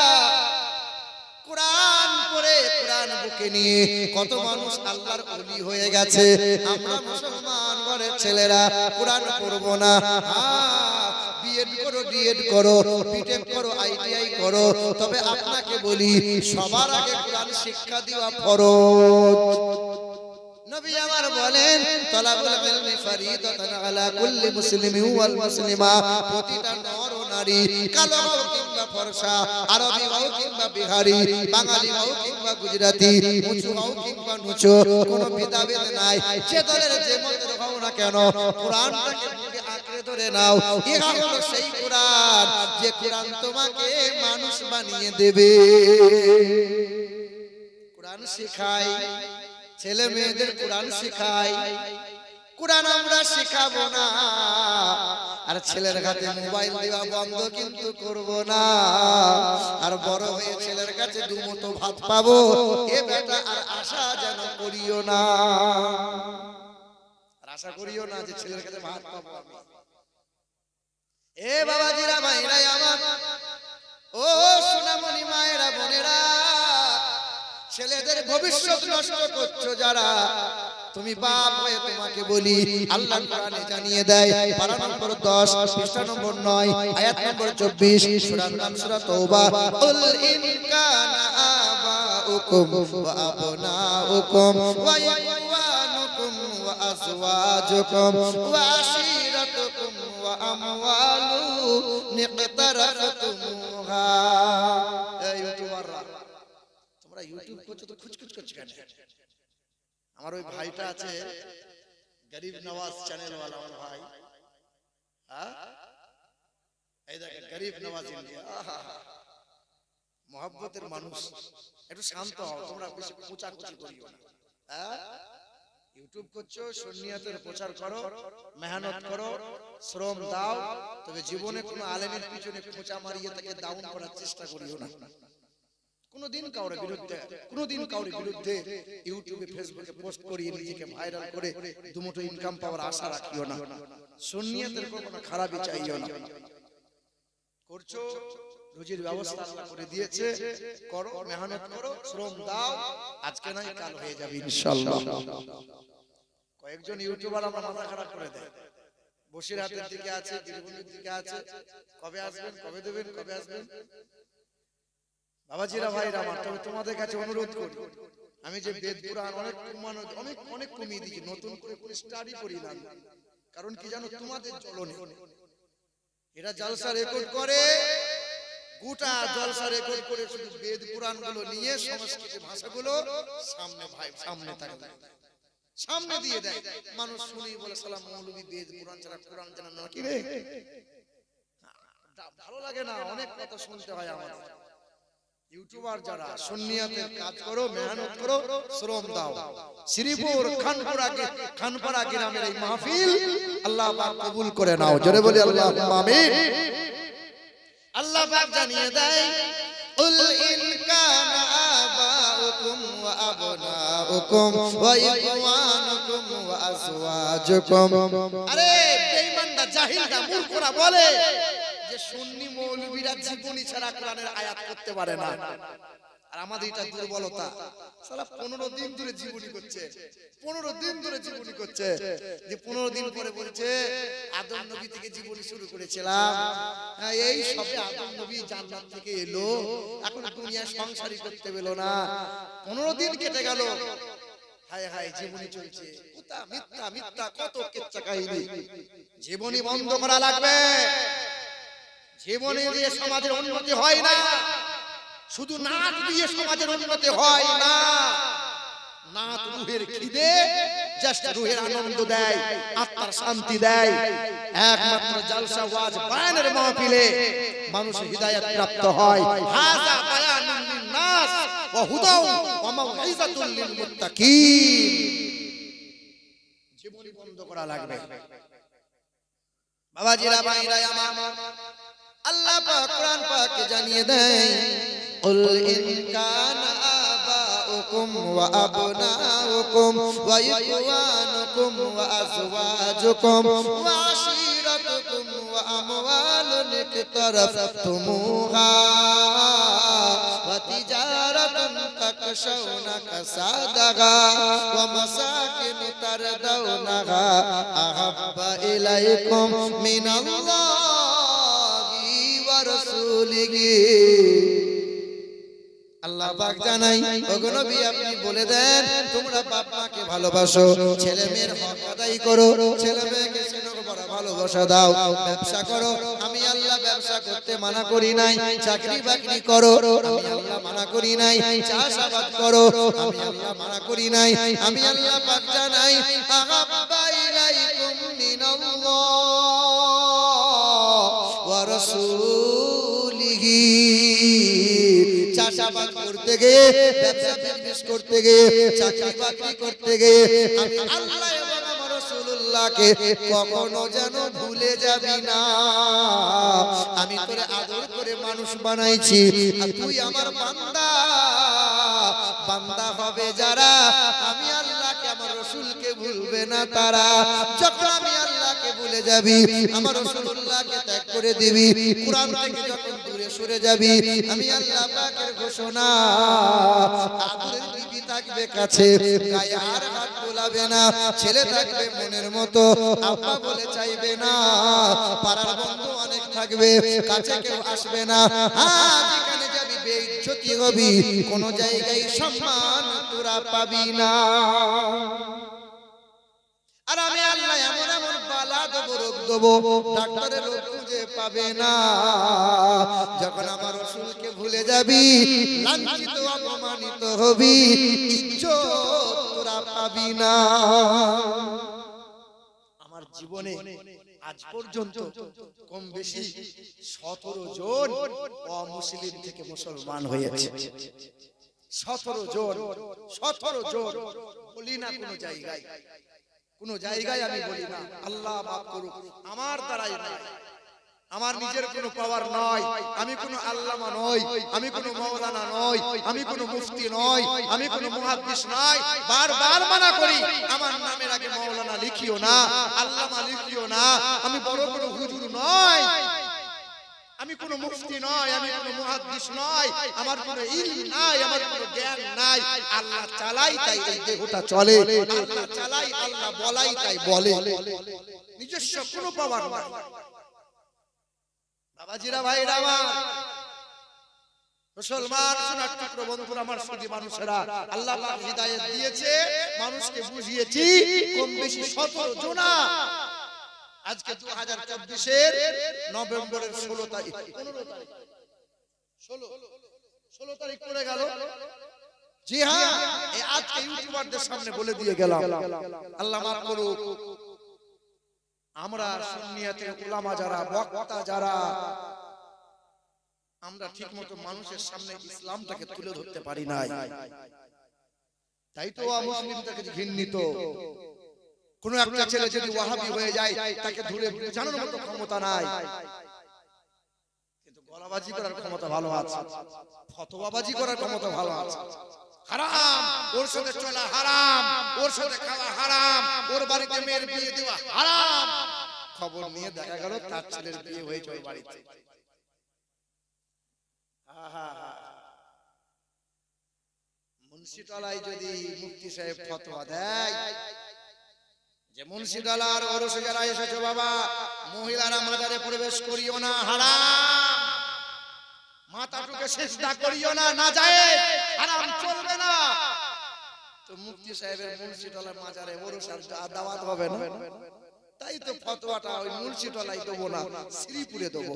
কোরআন পড়ে কোরআন বুকে নিয়ে কত মানুষ আল্লাহর ওলি হয়ে গেছে। আমরা মুসলমান ঘরের ছেলেরা কোরআন পড়বো না। বিএড করো, ডিএড করো, বিটেক করো, আইটিআই করো, তবে আপনাকে বলি সবার আগে কোরআন শিক্ষা দেওয়া ফরজ। নবী আমার বলেন তলাবুল ইলমি ফরিদাতুন আলা কুল্লি মুসলিমিন ওয়াল মুসলিমা। প্রতিটা নর ও নারী, কালো হোক কিংবা ফর্সা, আরবি হোক কিংবা বিহারি, বাঙালি হোক কিংবা গুজরাটি, উঁচু হোক কিংবা নিচু, কোনো ভেদাভেদ নাই। যে দলের যে মতের হও না কেন, কোরআনটাকে বুকে আঁকড়ে ধরে নাও। ইহা হলো সেই কোরআন যে কোরআন তোমাকে মানুষ বানিয়ে দেবে। কোরআন শেখায়, ছেলে মেয়েদের কোরআন শেখায়। কোরআন আমরা শেখাবো না, আর ছেলের হাতে মোবাইল দেওয়া বন্ধ কিন্তু করব না। আর বড় হয়ে ছেলের কাছে দুমুঠো ভাত পাবো, এ বেটা আর আশা যেন করিও না। আর আশা করিও না যে ছেলের কাছে ভাত পাবো আমি। এ বাবাজিরা, ভাইরা আমার, ও সোনামণি মায়েরা, বোনেরা, ছেলেদের ভবিষ্যৎ নষ্ট করছো যারা, তুমি বাপ হয়ে তোমাকে বলি, আল্লাহ কোরআনে জানিয়ে দেয়, পারা নম্বর 10 পৃষ্ঠা নম্বর 9 আয়াত নম্বর 24, সূরার নাম সূরা তওবা। কুল ইন কানা আবাউকুম ওয়া আবনাউকুম ওয়া ইখওয়ানুকুম ওয়া وأزواجكم وعشيرتكم وأموال اقترفتموها ইউটিউবাররা তোমরা ইউটিউব করছো তো খুচখুচ করছো কেন আমার ওই ভাইটা আছে গরিব নওয়াজ চ্যানেল वाला আমার ভাই হ্যাঁ এই দেখেন গরিব নওয়াজ ইন্ডিয়া মোহাব্বতের মানুষ একটু শান্ত হও তোমরা বেশি কুচাকুচি করিও না হ্যাঁ ইউটিউব করছো সুন্নিয়তের প্রচার করো মেহনত করো শ্রম দাও তবে জীবনে কোনো আলেমের পিছনে খোঁচা মারিয়ে তাকে ডাউন করার চেষ্টা করিও না কোনদিন কাউরে বিরুদ্ধে ইউটিউবে ফেসবুকে পোস্ট করিয়ে নিজেকে ভাইরাল করে দুমুঠো ইনকাম পাওয়ার আশা রাখিও না সুন্নিয়তের কোনো খারাপই চাইও না করছো রুজির ব্যবস্থা আল্লাহ করে দিয়েছে করো মেহনত করো শ্রম দাও আজকে নাই কাল হয়ে যাবে ইনশাআল্লাহ কয়েকজন ইউটিউবার আমার মাথা খারাপ করে দেয় বসিরহাটের দিকে আছে বীরভূমের দিকে আছে কবে আসবেন কবে দেবেন কবে আসবেন বাবাজিরা ভাইরা আমার তবে তোমাদের কাছে অনুরোধ করি আমি যে বেদ পুরাণ অনেক কমিয়ে দিই নতুন করে স্টাডি করি না কারণ কি জানো তোমাদের জ্বলনে এরা জলসা রেকর্ড করে গোটা জলসা রেকর্ড করে শুধু বেদ পুরাণ গুলো নিয়ে সংস্কৃত ভাষাগুলো সামনে থাকে সামনে দিয়ে দেয় মানুষ শুনি বলে সালাম মৌলভী বেদ পুরাণ ছাড়া কোরআন জানা না কি রে ভালো লাগে না অনেক কথা শুনতে হয় আমাদের ইউটিউবার যারা সুন্নিয়তের কাজ করো মেহনত করো শ্রম দাও শ্রীপুর খানপাড়া গ্রামের এই মাহফিল আল্লাহ পাক কবুল করে নাও জোরে বলি আল্লাহুম্মা আমিন আল্লাহ পাক জানিয়ে দেয় উল ইন কানা আবাউকুম ওয়া আবনাউকুম ওয়া ইখওয়ানুকুম ওয়া আজওয়াজুকুম আরে বেঈমানরা জাহিলরা মূর্খরা বলে যে সুন্নি মৌলভীরা জীবনী ছাড়া কোরআনের আয়াত করতে পারে না আর আমাদের এটা দুর্বলতা সালা 15 দিন ধরে জীবনী করছে 15 দিন ধরে জীবনী করছে যে 15 দিন পরে বলছে আদম নবী থেকে জীবনী শুরু করেছিলাম এই সবে আদম নবী জান্নাত থেকে এলো এখন দুনিয়া সংসারই করতে পেল না 15 দিন কেটে গেল হায় হায় জীবনী চলছে কুতা মিথ্যা মিথ্যা কত কিচ্ছা কাহিনী জীবনী বন্ধ করা লাগবে জীবনী দিয়ে সমাজের উন্নতি হয় না শুধু নাচ দিয়ে সমাজের উন্নতি হয় না নাচ রুহের খিদে জাস্ট রুহের আনন্দ দেয় আত্মার শান্তি দেয় একমাত্র জলসা ওয়াজ বয়ানের মাহফিলে মানুষ হিদায়াত প্রাপ্ত হয় হাযা বায়ানুন লিন-নাস ওয়া হুদাও ওয়া মাউইযাতুল লিল মুত্তাকিন জীবনী বন্ধ করা লাগবে বাবাজিরা ভাইরা আমার আল্লাহ পাক কোরআন পাকে জানিয়ে দেয় কুল ইন কানা আবাউকুম ওয়া আবনাউকুম ওয়া ইখওয়ানুকুম ওয়া আজওয়াজুকুম ওয়া আশীরাতুকুম ওয়া আমওয়ালুন ইকতারাফতুমুহা ওয়া তিজারাতুন তাকশাউনা কাসাদাহা ওয়া মাসাকিন তারদাউনাহা আহাব্বা ইলাইকুম মিনাল্লাহি ওয়া রাসূলিহি আল্লাহ পাক জানাই ওগো নবী আপনি বলে দেন তোমরা বাপ মাকে ভালোবাসো ছেলে মেয়ের হক আদায় করো ছেলে মেয়েকে স্নেহ করা ভালোবাসা দাও ব্যবসা করো আমি আল্লাহ ব্যবসা করতে মানা করি নাই চাকরি বাকরি করো আমি আল্লাহ মানা করি নাই চাষাবাদ করো আমি আল্লাহ মানা করি নাই আমি আল্লাহ পাক জানাই আহাব্বা ইলাইকুম মিনাল্লাহ ওয়া রাসূলিহি চাষাবাদ করতে গিয়ে ব্যবসা বিজনেস করতে গিয়ে চাকরি বাকরি করতে গিয়ে আমি আল্লাহ এবং আমার রাসূলুল্লাহকে কখনো যেন ভুলে যাবি না আমি তোরে আদর করে মানুষ বানাইছি আর তুই আমার বান্দা বান্দা হবে যারা আমি আল্লাহকে আমার রাসূলকে ভুলবে না তারা যখন আমি আল্লাহকে ভুলে যাবি আমার রাসূলুল্লাহকে ত্যাগ করে দিবি কুরআন থেকে যখন দূরে সরে যাবি আমি আল্লাহ পাকের ঘোষণা আদরের বিবি থাকবে কাছে গায়ে আর হাত বোলাবে না ছেলে থাকবে মনের মতো আব্বা বলে চাইবে না পাড়ার বন্ধু অনেক থাকবে কাছে কেউ আসবে না যেখানে যাবি বেইজ্জতি হবি কোন জায়গায় সম্মান তোরা পাবি না আর আমি আল্লাহ এমন এমন বালা দেব, রোগ দেবো, ডাক্তারের রোগ খুঁজে পাবে না। যখন আমার রাসূলকে ভুলে যাবি, লাঞ্ছিত অপমানিত হবি, ইজ্জত তোরা পাবি না। আমার জীবনে আজ পর্যন্ত কম বেশি 17 জন অমুসলিম থেকে মুসলমান হয়েছে। 17 জন বলি না কোন জায়গায় আমি বলি না। আল্লাহ মাফ করুক, আমার দ্বারাই নাই, আমার নিজের কোনো পাওয়ার নয়, আমি কোনো আল্লামা নই, আমি কোনো মাওলানা নই, আমি কোনো মুফতি নই, আমি কোনো মুহাদ্দিস নই। বারবার মানা করি, আমার নামের আগে মাওলানা লিখিও না, আল্লামা লিখিও না। আমি বড় বড় হুজুর নই, আমি কোনো মুফতি নই, আমি কোনো মুহাদ্দিস নই, আমার কোনো ইলম নাই, আমার কোনো জ্ঞান নাই। আল্লাহ চালাই তাই এই দেহটা চলে, আল্লাহ চালাই, আল্লাহ বলাই তাই বলে, নিজস্ব কোনো পাওয়ার নাই। বাবাজিরা, ভাইরা আমার, মুসলমান সোনার টুকরো বন্ধুরা আমার, সুধী মানুষেরা, আল্লাহ পাক হিদায়াত দিয়েছে, মানুষকে বুঝিয়েছি কম বেশি 17 জনা। আজকে 2024 এর নভেম্বরের 16 তারিখ, 16 তারিখ পড়ে গেল। জি হ্যাঁ, এই আজকে ইউটিউবারদের সামনে বলে দিয়ে গেলাম, আল্লাহ মাফ করুক, আমরা সুন্নিয়াতের উলামা যারা, বক্তা যারা, আমরা ঠিকমতো মানুষের সামনে ইসলামটাকে তুলে ধরতে পারি নাই। তাই তো মুসলিমটাকে ঘৃণিত। কোন একটা ছেলে যদি ওয়াহাবি হয়ে যায়, তাকে ধরে জানানোর মতো ক্ষমতা নাই, কিন্তু গলাবাজি করার ক্ষমতা ভালো আছে, ফতোয়াবাজি করার ক্ষমতা ভালো আছে। হারাম, ওর সাথে চলা হারাম, ওর সাথে খাওয়া হারাম, ওর বাড়িতে মেয়ের বিয়ে দেওয়া হারাম। খবর নিয়ে দেখা গেল তার ছেলের বিয়ে হয়েছে ওই বাড়িতে। মুন্সিতলায় যদি মুফতি সাহেব ফতোয়া দেয় যে মুন্সিতলার ওরসে যারা এসেছো বাবা, মহিলারা মাজারে প্রবেশ করিও না, হারাম, মাথাটুকে সিজদা করিও না, নাজায়েজ, হারাম, চলবে না, তো মুফতি সাহেবের মুন্সিতলার মাজারে ওরসার দাওয়াত হবে না। তাই তো ফতোয়াটা ওই মুন্সিতলায় দেবো না, শ্রীপুরে দেবো,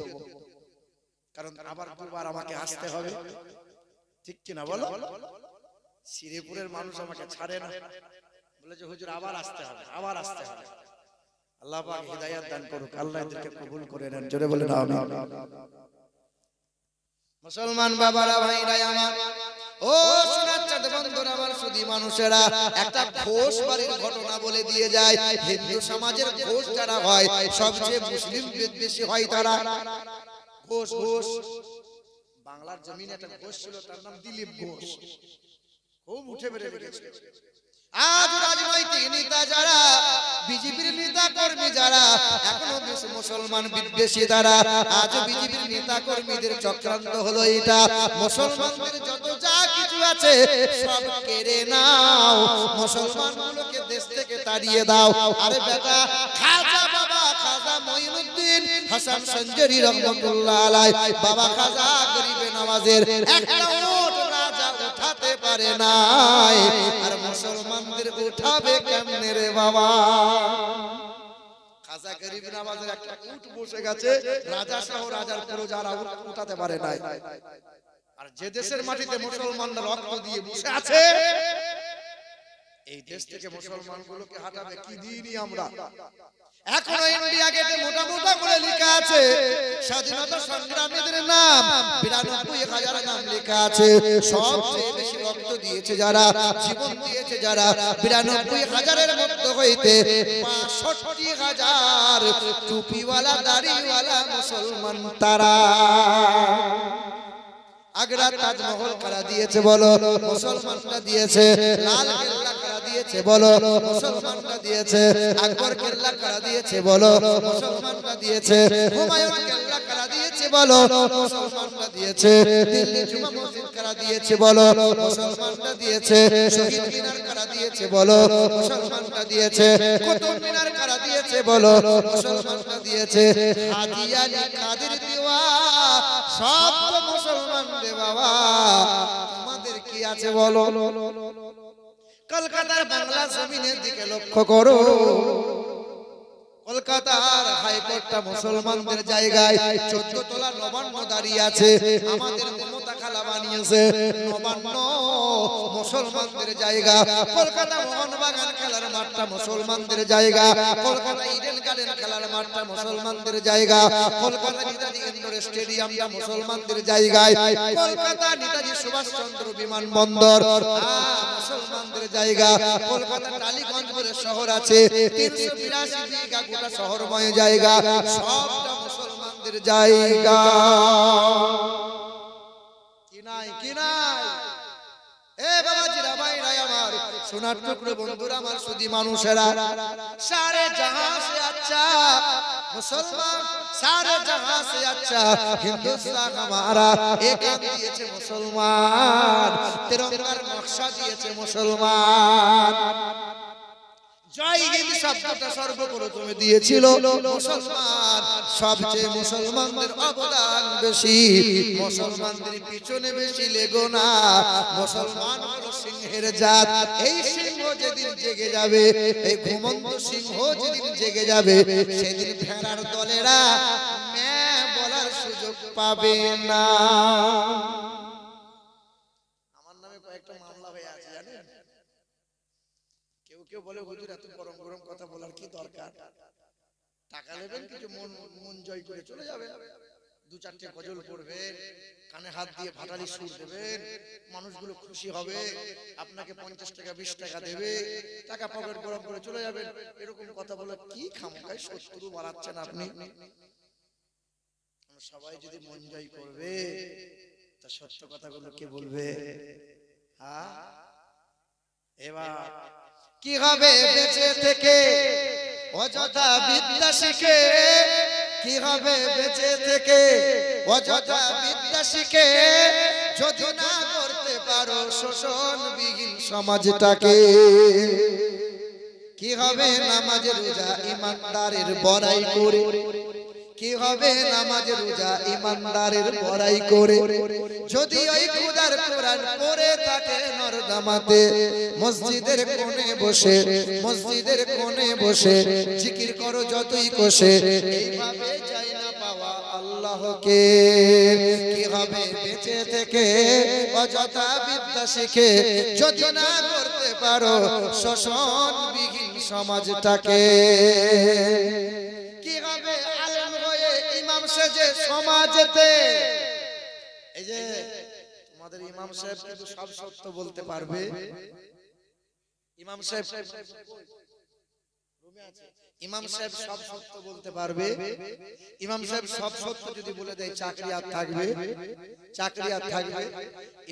কারণ আবার দুবার আমাকে আসতে হবে, ঠিক কিনা বলো? শ্রীপুরের মানুষ আমাকে ছাড়ে না, বলে যে হুজুর আবার আসতে হবে, আবার আসতে হবে। আল্লাহ পাক হিদায়াত দান করুক, আল্লাহ এদেরকে কবুল করে নেন, জোরে বলেন আমিন। মুসলমান বাবারা, ভাইরা আমার, ও সোনার চাঁদ বন্ধুরা আমার, সুধী মানুষেরা, একটা ঘোষ বাড়ির ঘটনা বলে দিয়ে যায়। হিন্দু সমাজের ঘোষ যারা হয়, সবচেয়ে মুসলিম বেশি হয় তারা। ঘোষ, বাংলার জমিনে একটা ঘোষ ছিল, তার নাম দিলীপ ঘোষ, খুব উঠে বেড়ে গেছে। আজ রাজনৈতিক নেতা যারা, বিজেপির নেতা কর্মী যারা, এখনো মুসলমান বিদ্বেষী তারা, আজ বিজেপির নেতা কর্মীদের চক্রান্ত হলো এটা, মুসলমানদের যত যা কিছু আছে সব কেড়ে নাও, মুসলমানগুলোকে দেশ থেকে তাড়িয়ে দাও। আরে বেটা, খাজা বাবা, খাজা মঈনুদ্দিন হাসান সঞ্জরি রহমাতুল্লাহ আলাইহি, বাবা খাজা গরিবে নওয়াজের একটা ওট রাজা উঠাতে পারে নাই, আর মুসলমানদের উঠাবে কেমনে রে বাবা? খাজা গরিব নওয়াজের একটা উট বসে গেছে, রাজা সহ রাজার প্রজারা উঠাতে পারে নাই। আর যে দেশের মাটিতে মুসলমানরা রক্ত দিয়ে বসে আছে, এই দেশ থেকে মুসলমানগুলোকে হাঁটাবে কি দিনই আমরা? এখনো ইন্ডিয়া গেটে মোটা মোটা করে লেখা আছে স্বাধীনতা সংগ্রামীদের নাম, ৯২,০০০ নাম লেখা আছে। সবচেয়ে বেশি রক্ত দিয়েছে যারা, জীবন দিয়েছে যারা, ৯২,০০০-এর মধ্যে হইতে ৬৫,০০০ টুপিওয়ালা দাড়িওয়ালা মুসলমান তারা। আগ্রা তাজমহল কারা দিয়েছে বলো? মুসলমানরা দিয়েছে। লাল কেল্লা কারা দিয়েছে বলো? মুসলমানরা দিয়েছে। আকবর কেল্লা কারা দিয়েছে বলো? মুসলমানরা দিয়েছে। হুমায়ুন কেল্লা কারা দিয়েছে বলো? মুসলমানরা দিয়েছে। দিল্লি জুমা মসজিদ কারা দিয়েছে বলো? মুসলমানরা দিয়েছে। শহীদ মিনার কারা দিয়েছে বলো? মুসলমানরা দিয়েছে। কুতুব মিনার কারা দিয়েছে বলো? মুসলমানরা দিয়েছে। হাজী আলী কাদের দিওয়া সব মুসলমান রে বাবা, তোমাদের কি আছে বলো? কলকাতার বাংলা জমিনের দিকে লক্ষ্য করো। কলকাতার হাইকোর্টটা মুসলমানদের জায়গায়, 14 তলা নবান্ন দাঁড়িয়ে আছে। আমাদের মমতা খালা বানিয়েছে নবান্ন মুসলমানদের জায়গা। কলকাতা মোহনবাগান খেলার মাঠটা মুসলমানদের জায়গা। কলকাতা ইডেন গার্ডেন খেলার মাঠটা মুসলমানদের জায়গা। কলকাতা নেতাজি ইন্ডোর স্টেডিয়ামটা মুসলমানদের জায়গায়। কলকাতা নেতাজি সুভাষচন্দ্র বিমানবন্দর মুসলমানদের জায়গা। কলকাতা টালিগঞ্জ বলে শহর আছে, 382 বিঘা গোটা শহরময় জায়গা, সবটা মুসলমানদের জায়গা। কি নাই কি নাই? এ বাবাজিরা ভাইরা আমার, সোনার টুকরো বন্ধুরা আমার, সুধী মানুষেরা, সারে জাহাঁ সে আচ্ছা মুসলমান, সারে জাহাঁ সে আচ্ছা হিন্দুস্তান हमारा, এক দিয়েছে মুসলমান, তিরঙ্গার নকশা দিয়েছে মুসলমান। জয় হিন্দ শব্দটা সর্বপ্রথমে দিয়েছিল মুসলমান। সবচেয়ে মুসলমানদের অবদান বেশি, মুসলমানদের পিছনে বেশি লেগো না। মুসলমান হলো সিংহের জাত। এই সিংহ যেদিন জেগে যাবে, এই ঘুমন্ত সিংহ যেদিন জেগে যাবে, সেদিন ভেড়ার দলেরা ম্যাঁ বলার সুযোগ পাবে না। আমার নামে কয়েকটা মামলা হয়ে আছে জানেন। কেউ বলে হুজুর এত গরম গরম কথা বলার কি দরকার? টাকা নেবেন, কিছু মন জয় করে চলে যাবেন, 2-4টে গজল পড়বেন, কানে হাত দিয়ে ভাটালি সুর দেবেন, মানুষগুলো খুশি হবে, আপনাকে 50 টাকা 20 টাকা দেবে, টাকা পকেট গরম করে চলে যাবেন। এরকম কথা বলে কি খামখায় শত্রু বাড়াচ্ছেন আপনি? সবাই যদি মন জয় করবে, তা সত্য কথাগুলো কে বলবে? হ্যাঁ, এবার কি হবে বেঁচে থেকে অযথা বিদ্যা শিখে? কি হবে বেঁচে থেকে অযথা বিদ্যা শিখে, যদি না করতে পারো শোষণবিহীন সমাজটাকে? কি হবে নামাজ রোজা ইমানদারের বড়াই করে? কি হবে নামাজ রোজা ইমানদারের বড়াই করে, যদি ওই খোদার কোরআন পড়ে থাকে নরদামাতে, মসজিদের কোণে বসে, মসজিদের কোণে বসে জিকির করো যতই কোষে, এইভাবে চাই না পাওয়া আল্লাহকে? কি হবে বেঁচে থেকে অযথা বিদ্যা শিখে, যদি না করতে পারো শোষণবিহীন সমাজটাকে? কি হবে আলেম হয়ে ইমাম সেজে সমাজেতে? এই যে তোমাদের ইমাম সাহেব কিন্তু সব সত্য বলতে পারবে। ইমাম সাহেব রুমে আছে, ইমাম সাহেব সব সত্য বলতে পারবে। ইমাম সাহেব সব সত্য যদি বলে দেয়, চাকরি আর থাকবে? চাকরি আর থাকবে?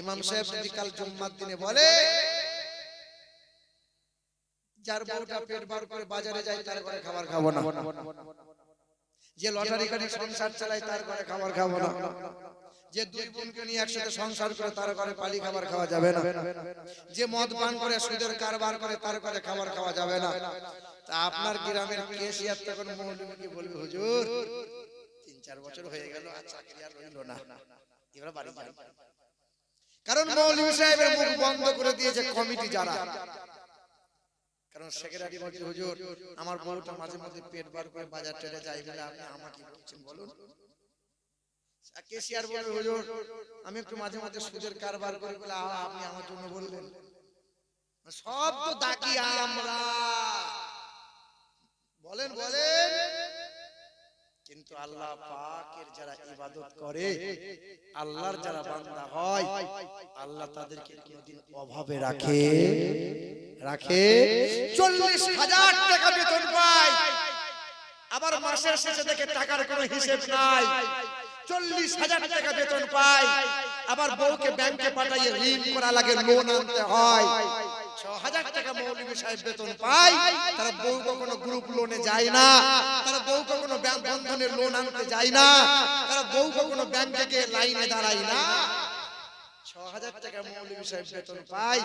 ইমাম সাহেব যদি কাল জুম্মার দিনে বলে, যার বউটা পেট বার করে বাজারে যায় তার ঘরে খাবার খাবো না, যে লটারি কাটে সংসার চালায় তার ঘরে খাবার খাবো না, যে দুই বোনকে নিয়ে একসাথে সংসার করে তার ঘরে পালি খাবার খাওয়া যাবে না, যে মদ পান করে সুদের কারবার করে তার ঘরে খাবার খাওয়া যাবে না। তা আপনার গ্রামের কেশিয়ার তখন মৌলভীকে বলবে, হুজুর 3-4 বছর হয়ে গেল আর চাকরি আর রইল না, এবার বাড়ি যান। কারণ মৌলভী সাহেবের মুখ বন্ধ করে দিয়েছে কমিটি যারা। কারণ সেক্রেটারি বলছে, হুজুর আমার বউটা মাঝে মাঝে পেট বার করে বাজার টেরে যায় বলে আপনি আমাকে বলছেন বলুন? কেশিয়ার বলবে, হুজুর আমি একটু মাঝে মাঝে সুদের কারবার করি বলে আপনি আমার জন্য বললেন? সব তো দাকি আমরা, বলেন বলেন। কিন্তু আল্লাহ পাকের যারা ইবাদত করে, আল্লাহর যারা বান্দা হয়, আল্লাহ তাদেরকে কোনদিন অভাবে রাখে? 40,000 টাকা বেতন পায়, আবার মাসের শেষে দেখে টাকার কোনো হিসেব নাই। 40,000 টাকা বেতন পায়, আবার বউকে ব্যাংকে পাঠাইয়ে ঋণ করা লাগে, লোন আনতে হয়। 6,000 টাকা মৌলভী সাহেব বেতন পায়, তারা বউ কখনো গ্রুপ লোনে যায় না, তারা বউ কখনো ব্যাংক বন্ধনের লোন আনতে যায় না, তারা বউ কখনো ব্যাংকে গিয়ে লাইনে দাঁড়ায় না। 6,000 টাকা মৌলভী সাহেব বেতন পায়,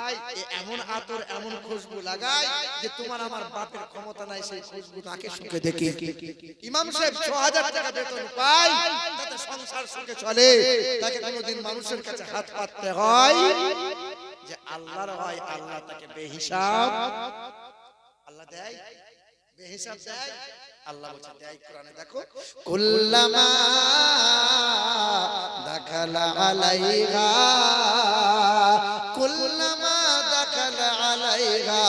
এমন আতর এমন খুশবু লাগায় যে তোমার আমার বাপের ক্ষমতা নাই সেই খুশবু তাকে সুখে দেখি। ইমাম সাহেব 6,000 টাকা বেতন পায়, তাতে সংসার সুখে চলে, তাকে কোনোদিন মানুষের কাছে হাত পাততে হয় যে আল্লাহর হয়, আল্লাহ তাকে বেহিসাব আল্লাহ দেয়, বেহিসাব দেয়। আল্লাহ বলছে দেয় কোরআনে, দেখো কুল্লামা দাখালা আলাইহা, কুল্লামা দাখালা আলাইহা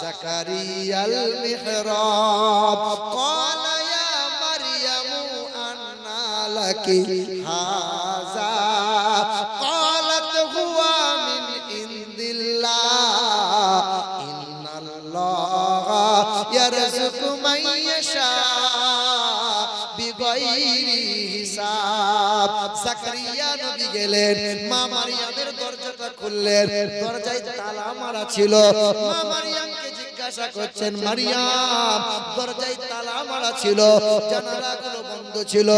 যাকারিয়াল মিহরাব ক্বালা ইয়া মারইয়ামু আন্না লাকি হাযা ক্বালাত হুয়া মিন ইনদিল্লাহ ইন্নাল্লাহা ইয়ারযুকু মান ইয়াশা বিগাইরি হিসাব। জাকারিয়া নবী গেলেন, মা মারইয়ামের দরজাটা খুললেন, দরজায় তালা মারা ছিল। মা মারইয়ামকে জিজ্ঞাসা করছেন, মারইয়াম দরজায় তালা মারা ছিল, জানালাগুলো বন্ধ ছিল,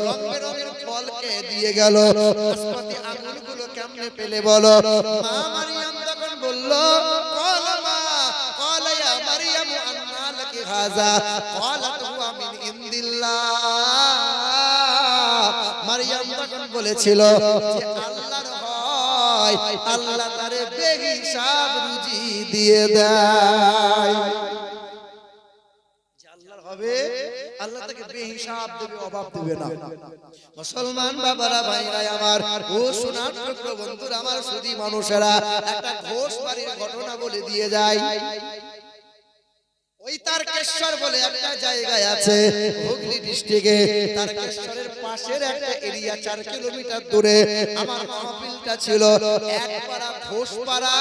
রং বেরঙের ফল কে দিয়ে গেল, নাশপাতি আঙুরগুলো কেমনে পেলে বলো? মা মারইয়াম তখন বলল, ক্বালা ইয়া মারইয়াম আন্না লাকি হাযা ক্বালাত হুয়া মিন ইনদিল্লাহ। মারইয়াম তখন বলেছিল যে আল্লাহর হয়, আল্লাহ তারে বেহিসাব রুজি দিয়ে দেয়। যে আল্লাহর হবে, আল্লাহ তাকে বেহিসাব দেবে, অভাব দেবে না। মুসলমান বাবারা, ভাইরা আমার, ও সোনার টুকরো বন্ধুরা আমার, সুধী মানুষেরা, একটা ঘোষ বাড়ির ঘটনা বলে দিয়ে যায়। ওই তারকেশ্বর বলে একটা জায়গায় আছে হুগলি ডিস্ট্রিক্টে। তারকেশ্বরের পাশের একটা এরিয়া 4 কিলোমিটার দূরে আমার মাহফিলটা ছিল। এক পাড়া ঘোষ পাড়া,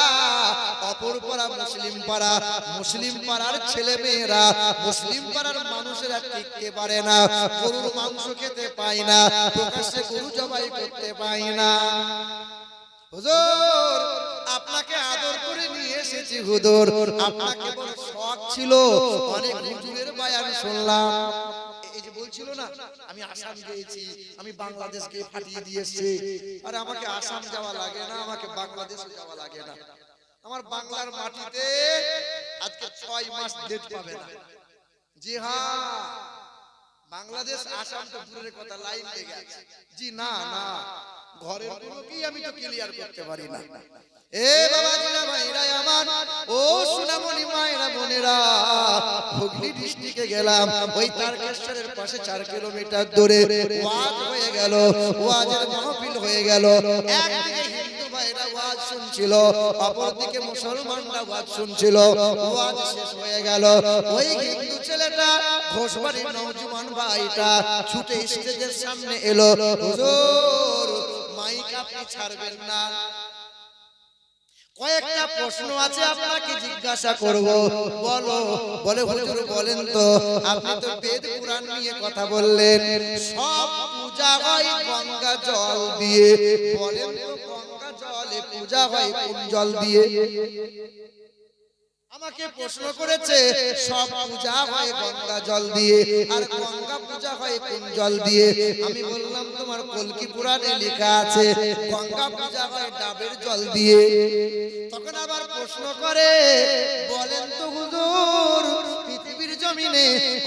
অপর পাড়া মুসলিম পাড়া। মুসলিম পাড়ার ছেলে মেয়েরা, মুসলিম পাড়ার মানুষেরা টিকতে পারে না, গরুর মাংস খেতে পায় না, প্রকাশ্যে গরু জবাই করতে পায় না। হুজুর আপনাকে আদর করে নিয়ে এসেছি হুজুর, আপনাকে বড় শখ ছিল, অনেক হুজুরের বয়ান শুনলাম। এই যে বলছিল না, আমি আসাম গিয়েছি, আমি বাংলাদেশ গিয়ে ফাটিয়ে দিয়েছি। আরে আমাকে আসাম যাওয়া লাগে না, আমাকে বাংলাদেশে যাওয়া লাগে না। আমার বাংলার মাটিতে আজকে 6 মাস ডেট পাবে না। জি হ্যাঁ, বাংলাদেশ আসাম তো দূরের কথা, লাইন লেগে আছে। জি না না, ঘরের লোকই আমি তো ক্লিয়ার করতে পারি না। এ বাবাজিরা, ভাইরা আমার, ও সোনামণি মায়েরা বোনেরা, হুগলি ডিস্ট্রিক্টে গেলাম। ওই তারকেশ্বরের পাশে 4 কিলোমিটার দূরে ওয়াজ হয়ে গেল, ওয়াজের মাহফিল হয়ে গেল। একদিকে হিন্দু ভাইরা ওয়াজ শুনছিল, অপরদিকে মুসলমানরা ওয়াজ শুনছিল। ওয়াজ শেষ হয়ে গেল, ওই হিন্দু ছেলেটা, ঘোষবাড়ির নওজোয়ান ভাইটা ছুটে স্টেজের সামনে এলো। হুজুর মাইক আপনি ছাড়বেন না, কয়েকটা প্রশ্ন আছে আপনাকে জিজ্ঞাসা করব, বলো। বলে হুজুর বলেন তো, আপনি তো বেদ পুরাণ নিয়ে কথা বললেন, সব পূজা হয় গঙ্গা জল দিয়ে, বলেন তো গঙ্গা জলে পূজা হয় কোন জল দিয়ে? আমাকে প্রশ্ন করেছে, সব পূজা হয় গঙ্গা জল দিয়ে, আর গঙ্গা পূজা হয় কোন জল দিয়ে? আমি বললাম তোমার কলকি পুরাণে লেখা আছে গঙ্গা পূজা হয় ডাবের জল দিয়ে। তখন আবার প্রশ্ন করে, বলেন তো হুজুর, পৃথিবীর জমিনে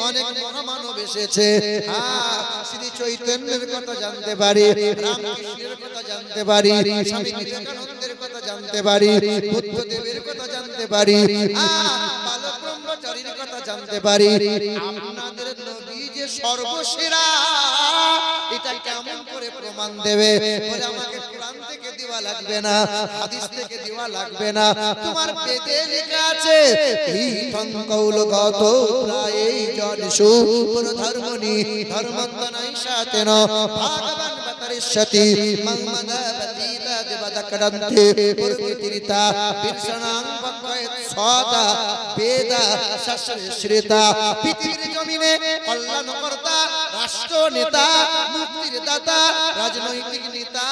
অনেক মহামানব এসেছে, হ্যাঁ, শ্রী চৈতন্যের কথা জানতে পারি, রামকৃষ্ণের কথা জানতে পারি, স্বামী বিবেকানন্দের কথা জানতে পারি, বুদ্ধদেবের কথা জানতে পারি, বালক ব্রহ্মচারীর কথা জানতে পারি। আপনাদের নবী যে সর্বসেরা, এটা কেমন করে প্রমাণ দেবে? বলে আমাকে কোরআন থেকে দেওয়া লাগবে না, হাদিস থেকে দেওয়া লাগবে না, তোমার বেদে লেখা আছে হিতং কৌলগত প্রায়ই জনসু ধর্মনি ধর্মন্তনাই সাতেন ভগবান বতরিষ্যতি মম্মদাবতি তদ্বদকরন্তে পুরকিতিরিতা বিরসনাং বক্কয়ত সদা বেদা শাস্ত্রশ্রিতা। পৃথিবীর জমিনে কল্যাণকর্তা, রাষ্ট্র নেতা, মুক্তির দাতা, রাজনৈতিক নেতা,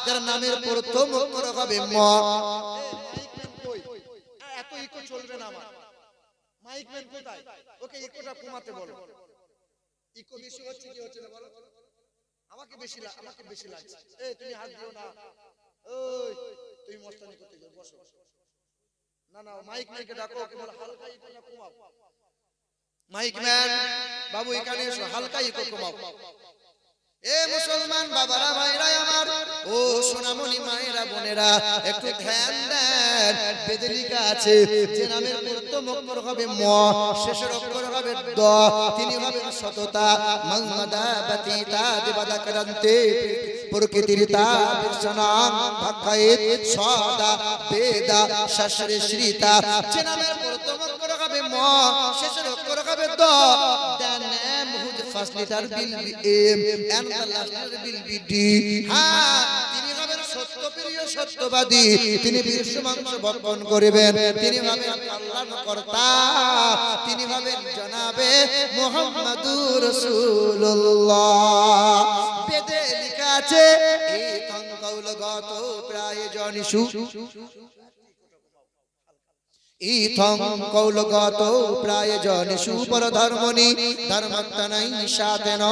যার নামের প্রথম অক্ষর হবে ম। এত ইকো চলবে না আমার, মাইক ম্যান কোথায়? ওকে ইকোটা কমাতে বলো। ইকো বেশি হচ্ছে কি হচ্ছে না বলো? আমাকে বেশি লাগছে। এই তুমি হাত দিও না, ওই তুমি মস্তানি করতে যাও, বসো। না না, মাইক ম্যানকে ডাকো, ওকে বলো হালকা ইকোটা কমাও। মাইক ম্যান বাবু এখানে এসো, হালকা ইকো কমাও। এ মুসলমান বাবারা, ভাইরা আমার, ও সোনামণি মায়েরা বোনেরা একটু ধ্যান দেন, বেদে লেখা আছে যে নামের প্রথম অক্ষর হবে ম, শেষের অক্ষর হবে দ, তিনি হবেন সততা। মংমদাবতীতা দেবদাকরন্তে প্রকৃতিরিতা বিশ্বনাং ভাগ্যেত সদা বেদা শাস্ত্রে শ্রীতা। যে নামের প্রথম অক্ষর হবে ম, শেষের অক্ষর হবে দ, the name whose first letter will be M and the last letter will be D। হ্যাঁ, তিনি হবেন সত্যপ্রিয় সত্যবাদী, তিনি বিশ্ব মাংস ভক্ষণ করিবেন, তিনি হবেন কল্যাণ কর্তা, তিনি হবেন জনাবে মুহাম্মাদুর রাসূলুল্লাহ। বেদে লেখা আছে এতং কৌলগত প্রায়োজনিষু, ইথং কৌলগত প্রায়োজনিষু পরধর্মণি ধর্মত্তনৈ নিশাতেন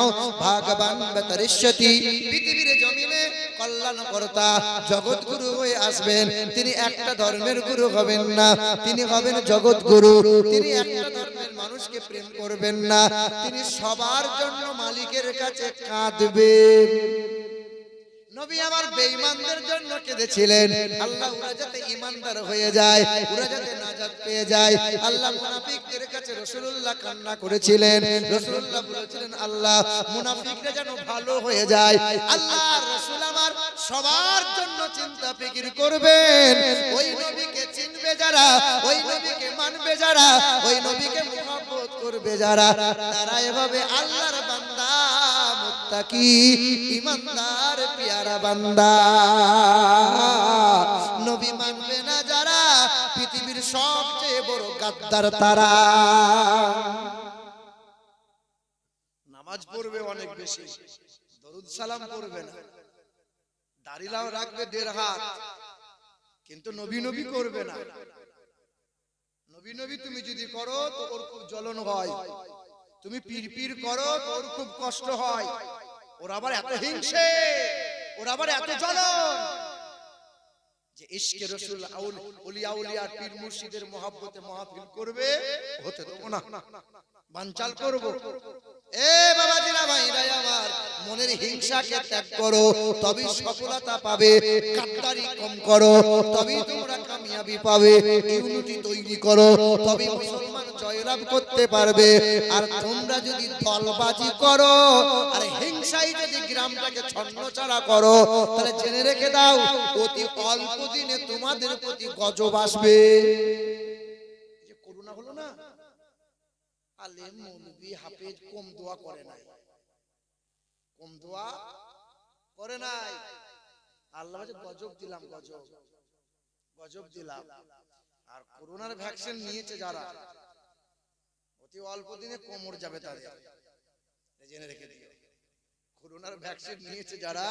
ভাগবান বতরিষ্যতি। পৃথিবীর জমিনে কল্যাণকর্তা জগৎগুরু হয়ে আসবেন, তিনি একটা ধর্মের গুরু হবেন না, তিনি হবেন জগৎগুরু। তিনি একটা ধর্মের মানুষকে প্রেম করবেন না, তিনি সবার জন্য মালিকের কাছে কাঁদবেন। নবী আমার বেঈমানদের জন্য কেঁদেছিলেন, আল্লাহ ওরা যাতে ঈমানদার হয়ে যায়, ওরা যাতে নাজাত পেয়ে যায়। আল্লাহ মুনাফিকদের কাছে রাসূলুল্লাহ কান্না করেছিলেন, রাসূলুল্লাহ বলেছিলেন আল্লাহ মুনাফিকরা যেন ভালো হয়ে যায়। আল্লাহ রাসূল আমার সবার জন্য চিন্তা ফিকির করবেন। ওই নবীকে চিনবে যারা, ওই নবীকে মানবে যারা, ওই নবীকে মুহাব্বত করবে যারা, তারাই হবে আল্লাহর বান্দা, মুত্তাকি, ঈমানদার, পিয়ারা বান্দা। নবী মানবে না যারা, পৃথিবীর সবচেয়ে বড় গাদ্দার তারা। নামাজ পড়বে অনেক বেশি, দরুদ সালাম করবে না, দাড়িলাও রাখবে 1.5 হাত, কিন্তু নবী নবী করবে না। নবী নবী তুমি যদি করো তো ওর খুব জ্বলন হয়, তুমি পীর পীর করো তো ওর খুব কষ্ট হয়। ওর আবার এত হিংসে, ওর আবার এত জ্বলন যে ইশকে রাসূল আউলিয়া উলিয়া পীর মুর্শিদের মহব্বতে মাহফিল করবে, হতে দেব না, বানচাল করব। এ বাবাজিরা ভাইরা আমার, মনের হিংসাকে ত্যাগ করো, তবেই সফলতা পাবে। গাদ্দারি কম করো, তবেই তোমরা কামিয়াবি পাবে। ইউনিটি তৈরি করো, তবেই মুসলমান জয়লাভ করতে পারবে। আর তোমরা যদি দলবাজি করো আর হিংসাই যদি গ্রামটাকে ছন্নছাড়া করো, তাহলে জেনে রেখে দাও অতি অল্প দিনে তোমাদের প্রতি গজব আসবে। যে করোনা হলো না, আলেম মৌলবি হাফেজ কম দোয়া করে নাই, কম দোয়া করে নাই। আল্লাহ বলে গজব দিলাম, গজব গজব দিলাম। আর করোনার ভ্যাকসিন নিয়েছে যারা, অতি অল্প দিনে কোমর যাবে তাদের, জেনে রেখে দিও। করোনার ভ্যাকসিন নিয়েছে যারা,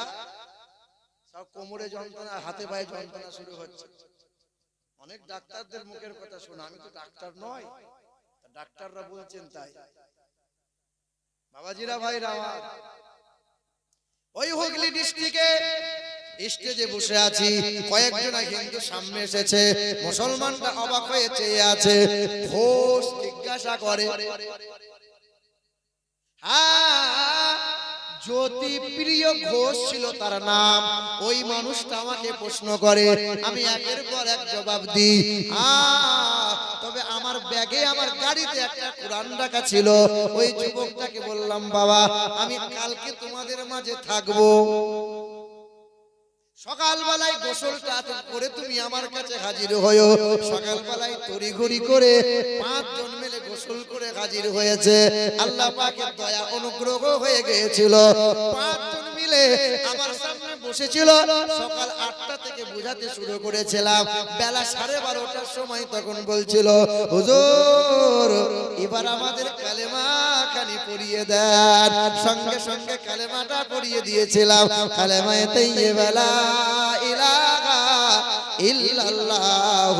সব কোমরে যন্ত্রণা, হাতে পায়ে যন্ত্রণা শুরু হচ্ছে। অনেক ডাক্তারদের মুখের কথা শোনা, আমি তো ডাক্তার নয়, ডাক্তাররা বলছেন তাই। বাবাজিরা ভাইরা আমার, ওই হুগলি ডিস্ট্রিক্টে স্টেজে বসে আছি, কয়েকজন হিন্দু সামনে এসেছে, মুসলমানরা অবাক হয়ে চেয়ে আছে। ঘোষ জিজ্ঞাসা করে, জ্যোতিপ্রিয় ঘোষ ছিল তার নাম। ওই মানুষটা আমাকে প্রশ্ন করে, আমি একের পর এক জবাব দিই। তবে আমার ব্যাগে, আমার গাড়িতে একটা কোরআন রাখা ছিল। ওই যুবকটাকে বললাম, বাবা আমি কালকে তোমাদের মাঝে থাকবো, সকালবেলায় গোসলটা করে তুমি আমার কাছে হাজির হয়ো। সকালবেলায় তড়িঘড়ি করে 5 জন মিলে গোসল করে হাজির হয়েছে। আল্লাহ পাকের দয়া অনুগ্রহ হয়ে গিয়েছিল। 5 জন মিলে আমার সামনে বসেছিল। সকাল 8টা থেকে বোঝাতে শুরু করেছিলাম, বেলা 12:30টার সময় তখন বলছিল, হুজুর এবার আমাদের কালেমা খানি পড়িয়ে দেন। সঙ্গে সঙ্গে কালেমাটা পড়িয়ে দিয়েছিলাম। কালেমায়ে তাইয়্যিবা লা ইলাহা ইল্লাল্লাহ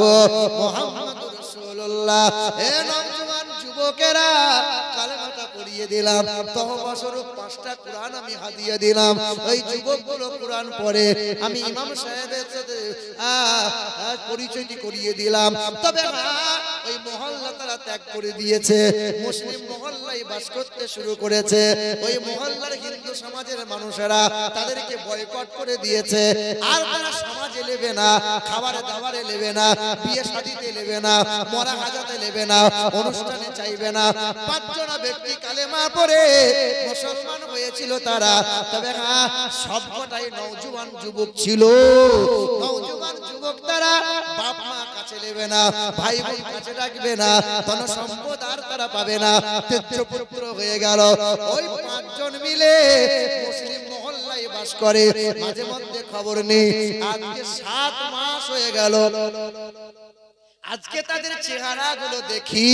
মুহাম্মাদুর রাসূলুল্লাহ। এ নওজোয়ান যুবকেরা, কালেমাটা পড়িয়ে দিলাম। তওবা স্বরূপ 5টা কোরআন আমি হাদিয়া দিলাম। ওই যুবকগুলো কোরআন পড়ে, আমি ইমাম সাহেবের সাথে পরিচয়টি করিয়ে দিলাম। তবে ওই মহল্লা তারা ত্যাগ করে দিয়েছে, মুসলিম মহল্লায় বাস করতে শুরু করেছে। ওই মহল্লার হিন্দু সমাজের মানুষেরা তাদেরকে বয়কট করে দিয়েছে। আর তারা সমাজে নেবে না, খাবারে দাবারে নেবে না, বিয়ে শাদীতে নেবে না, মরা হাজাতে নেবে না, অনুষ্ঠানে চাইবে না। 5 জন ব্যক্তি কালেমা পড়ে মুসলমান হয়েছিল তারা। তবে হ্যাঁ, সবকটাই নওজোয়ান যুবক ছিল। নওজোয়ান যুবক তারা বাপ মা কাছে নেবে না, ভাই বোন কাছে রাখবে না, ধন সম্পদ আর তারা পাবে না, তেজ্য পুত্র হয়ে গেল। ওই 5 জন মিলে মুসলিম মহল্লায় বাস করে। মাঝে মধ্যে খবর নেই, আজকে 7 মাস হয়ে গেল। আজকে তাদের চেহারা গুলো দেখি,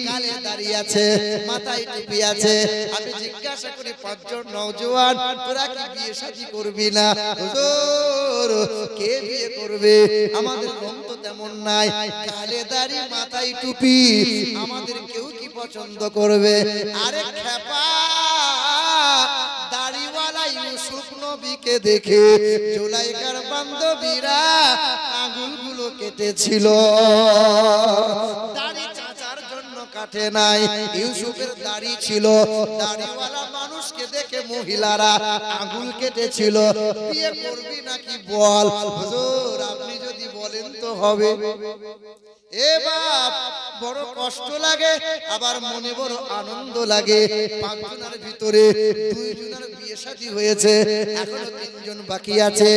কালে দাঁড়িয়ে আছে, মাথায় টুপি আছে। আমি জিজ্ঞাসা করি, 5 জন নওজোয়ান, তোরা কি বিয়ে শাদী করবি না? হুজুর, কে বিয়ে করবে? আমাদের মন তো তেমন নাই, কালে দাড়ি মাথায় টুপি, আমাদের কেউ কি পছন্দ করবে? আরে খেপা, দাড়িওয়ালা ইউসুফ নবীকে দেখে জুলাইখার বান্ধবীরা আঙ্গুলগুলো কেটেছিল। দাড়ি চাচার জন্য কাটে নাই, ইউসুফের দাড়ি ছিল। দাড়িওয়ালা মানুষকে দেখে মহিলারা আঙ্গুল কেটেছিল। বিয়ে করবি নাকি বল? হুজুর, আপনি যদি বলেন তো হবে। এ বাপ, বড় কষ্ট লাগে, আবার মনে বড় আনন্দ লাগে। 5 জনের ভিতরে 2 জনের বিয়ে শাদী হয়েছে, এখনো 3 জন বাকি আছে।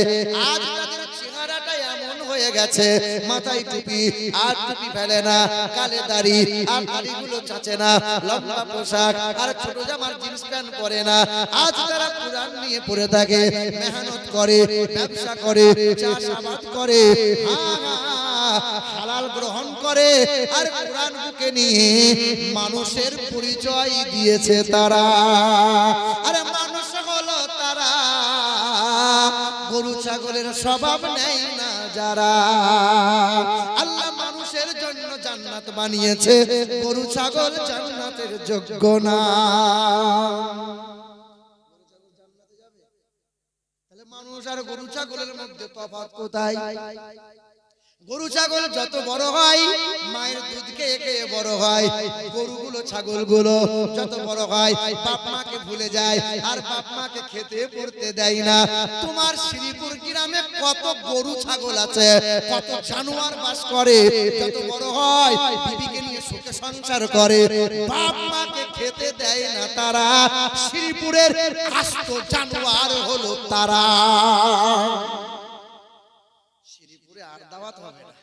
আজ তাদের চেহারাটা এমন হয়ে গেছে, মাথায় টুপি আর টুপি ফেলে না, কালে দাড়ি আর দাড়িগুলো চাচে না, লম্বা পোশাক আর ছোট জামার জিন্স প্যান্ট পরে না। আজ তারা কোরআন নিয়ে পড়ে থাকে, মেহনত করে, ব্যবসা করে, চাষাবাদ করে, হালাল গ্রহণ করে, আর কোরআন বুকে নিয়ে মানুষের পরিচয় দিয়েছে তারা। আরে মানুষ হলো তারা, গরু ছাগলের স্বভাব নেই না যারা। আল্লাহ মানুষের জন্য জান্নাত বানিয়েছে, গরু ছাগল জান্নাতের যোগ্য না। তাহলে মানুষ আর গরু ছাগলের মধ্যে তফাৎ কোথায়? গরু ছাগল যত বড় হয়, মায়ের দুধ খেয়ে খেয়ে বড় হয়। গরুগুলো ছাগলগুলো যত বড় হয়, বাপ মাকে ভুলে যায়, আর বাপ মাকে খেতে পড়তে দেয় না। তোমার শ্রীপুর গ্রামে কত গরু ছাগল আছে, কত জানোয়ার বাস করে। যত বড় হয়, বিবিকে নিয়ে সুখে সংসার করে, বাপ মাকে খেতে দেয় না তারা। শ্রীপুরের আস্ত জানোয়ার হলো তারা। আর দাওয়াত হবে না।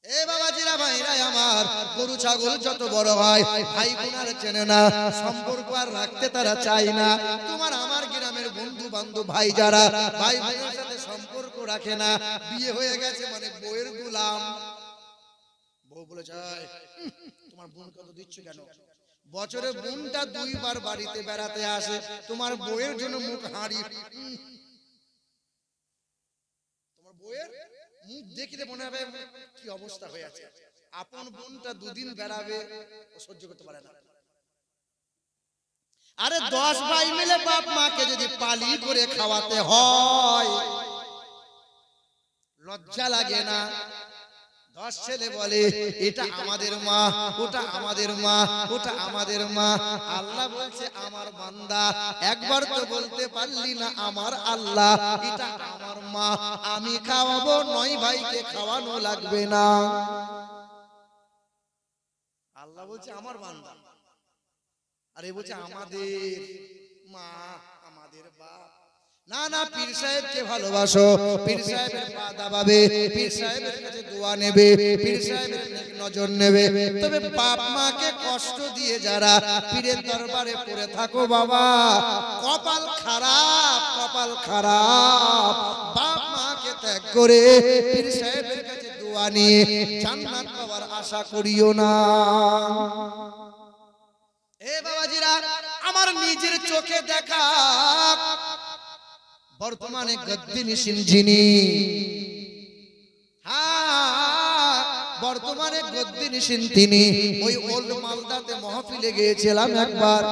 এ বাবাজিরা, ভাইরা আমার, গরু ছাগল যত বড় হয়, ভাই বোনার চেনে না, সম্পর্ক আর রাখতে তারা চায় না। তোমার আমার গ্রামের বন্ধু বান্ধব ভাই যারা ভাই বোনের সাথে সম্পর্ক রাখে না, বিয়ে হয়ে গেছে মানে বউয়ের গোলাম। বউ বলে যায়, তোমার বোন কত দিচ্ছ কেন? বছরে বোনটা 2 বার বাড়িতে বেড়াতে আসে, তোমার বউয়ের জন্য মুখ হাঁড়ি। বউয়ের মুখ দেখলে মনে হবে কি অবস্থা হয়ে আছে। আপন বোনটা 2 দিন বেড়াবে, ও সহ্য করতে পারে না। আরে 10 ভাই মিলে বাপ মাকে যদি পালি করে খাওয়াতে হয়, লজ্জা লাগে না? 10 ছেলে বলে এটা আমাদের মা, ওটা আমাদের মা, ওটা আমাদের মা। আল্লাহ বলছে, আমার বান্দা, একবার তো বলতে পারলি না আমার আল্লাহ এটা আমার মা, আমি খাওয়াবো, 9 ভাইকে খাওয়ানো লাগবে না। আল্লাহ বলছে আমার বান্দা, আর এ বলছে আমাদের মা, আমাদের বাপ। না না, পীর সাহেবকে ভালোবাসো, পীর সাহেবের পা দাবাবে, পীর সাহেবের কাছে দোয়া নেবে, পীর সাহেবের নজর নেবে। তবে বাপ মাকে কষ্ট দিয়ে যারা পীরের দরবারে পড়ে থাকো বাবা, কপাল খারাপ, কপাল খারাপ। বাপ মাকে ত্যাগ করে পীর সাহেবের কাছে দোয়া নিয়ে জান্নাত পাওয়ার আশা করিও না। এ বাবাজিরা, আমার নিজের চোখে দেখা বর্তমানে গদ্দিনিশীন যিনি, বর্তমানে গদ্দিনিশীন তিনি, ওই ওল্ড মালদাতে মাহফিলে গিয়েছিলাম একবার।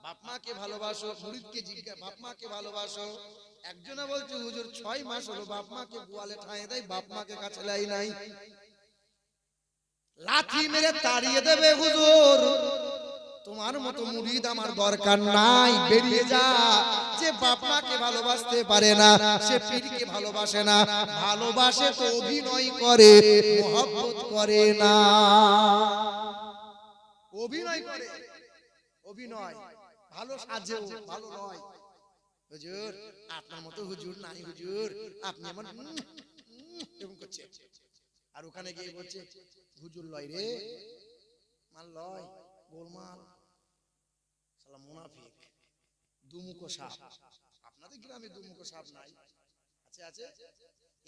বাপ মাকে ভালোবাসো, মুরিদকে জিজ্ঞাসা, বাপ মাকে ভালোবাসো, একজনা বলছে হুজুর 6 মাস হলো বাপ মাকে গোয়ালে ঠাঁই দেয়, বাপ মাকে কাছে লাই নাই, লাঠি মেরে তাড়িয়ে দেবে হুজুর। তোমার মতো মুরিদ আমার দরকার নাই, বেরিয়ে যা। যে বাপ মাকে ভালোবাসতে পারে না সে পীরকে ভালোবাসে না, ভালোবাসে তো অভিনয় করে, মহব্বত করে না। অভিনয় করে, অভিনয়, ভালো সাজেও ভালো নয়। হুজুর আপনার মতো হুজুর নাই, হুজুর আপনি আমার এরকম করছে। আর ওখানে গিয়ে বলছে হুজুর লয় রে, মাল লয়, গোলমাল, শালা মুনাফিক, দুমুখো সাপ। আপনাদের গ্রামে দুমুখো সাপ নাই? আছে আছে।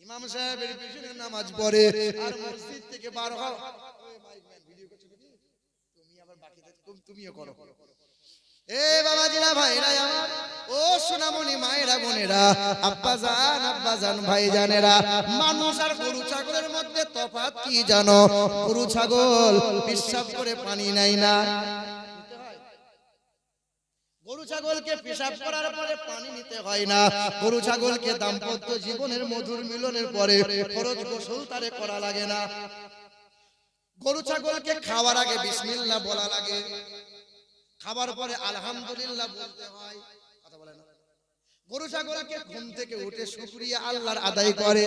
ইমাম সাহেবের পিছনে নামাজ পড়ে আর মসজিদ থেকে বার হও, ওই মাইক ম্যান ভিডিও করছো নাকি? তুমি আবার বাকিটা তুমিও করো। এ বাবাজিরা ভাইরা আমার, ও সোনামণি মায়েরা বোনেরা, আব্বাজান ভাইজানেরা, মানুষ আর গরু ছাগলের মধ্যে তফাৎ কি জানো? গরু ছাগল পেশাব করে পানি নেয় না, গরু ছাগলকে পেশাব করার পরে পানি নিতে হয় না। গরু ছাগলকে দাম্পত্য জীবনের মধুর মিলনের পরে ফরজ গোসল তারে করা লাগে না। গরু ছাগলকে খাওয়ার আগে বিসমিল্লাহ বলা লাগে, খাবার পরে আলহামদুলিল্লাহ বলতে হয়, কথা বলে না। গরু ছাগলকে ঘুম থেকে উঠে শুকরিয়া আল্লাহর আদায় করে।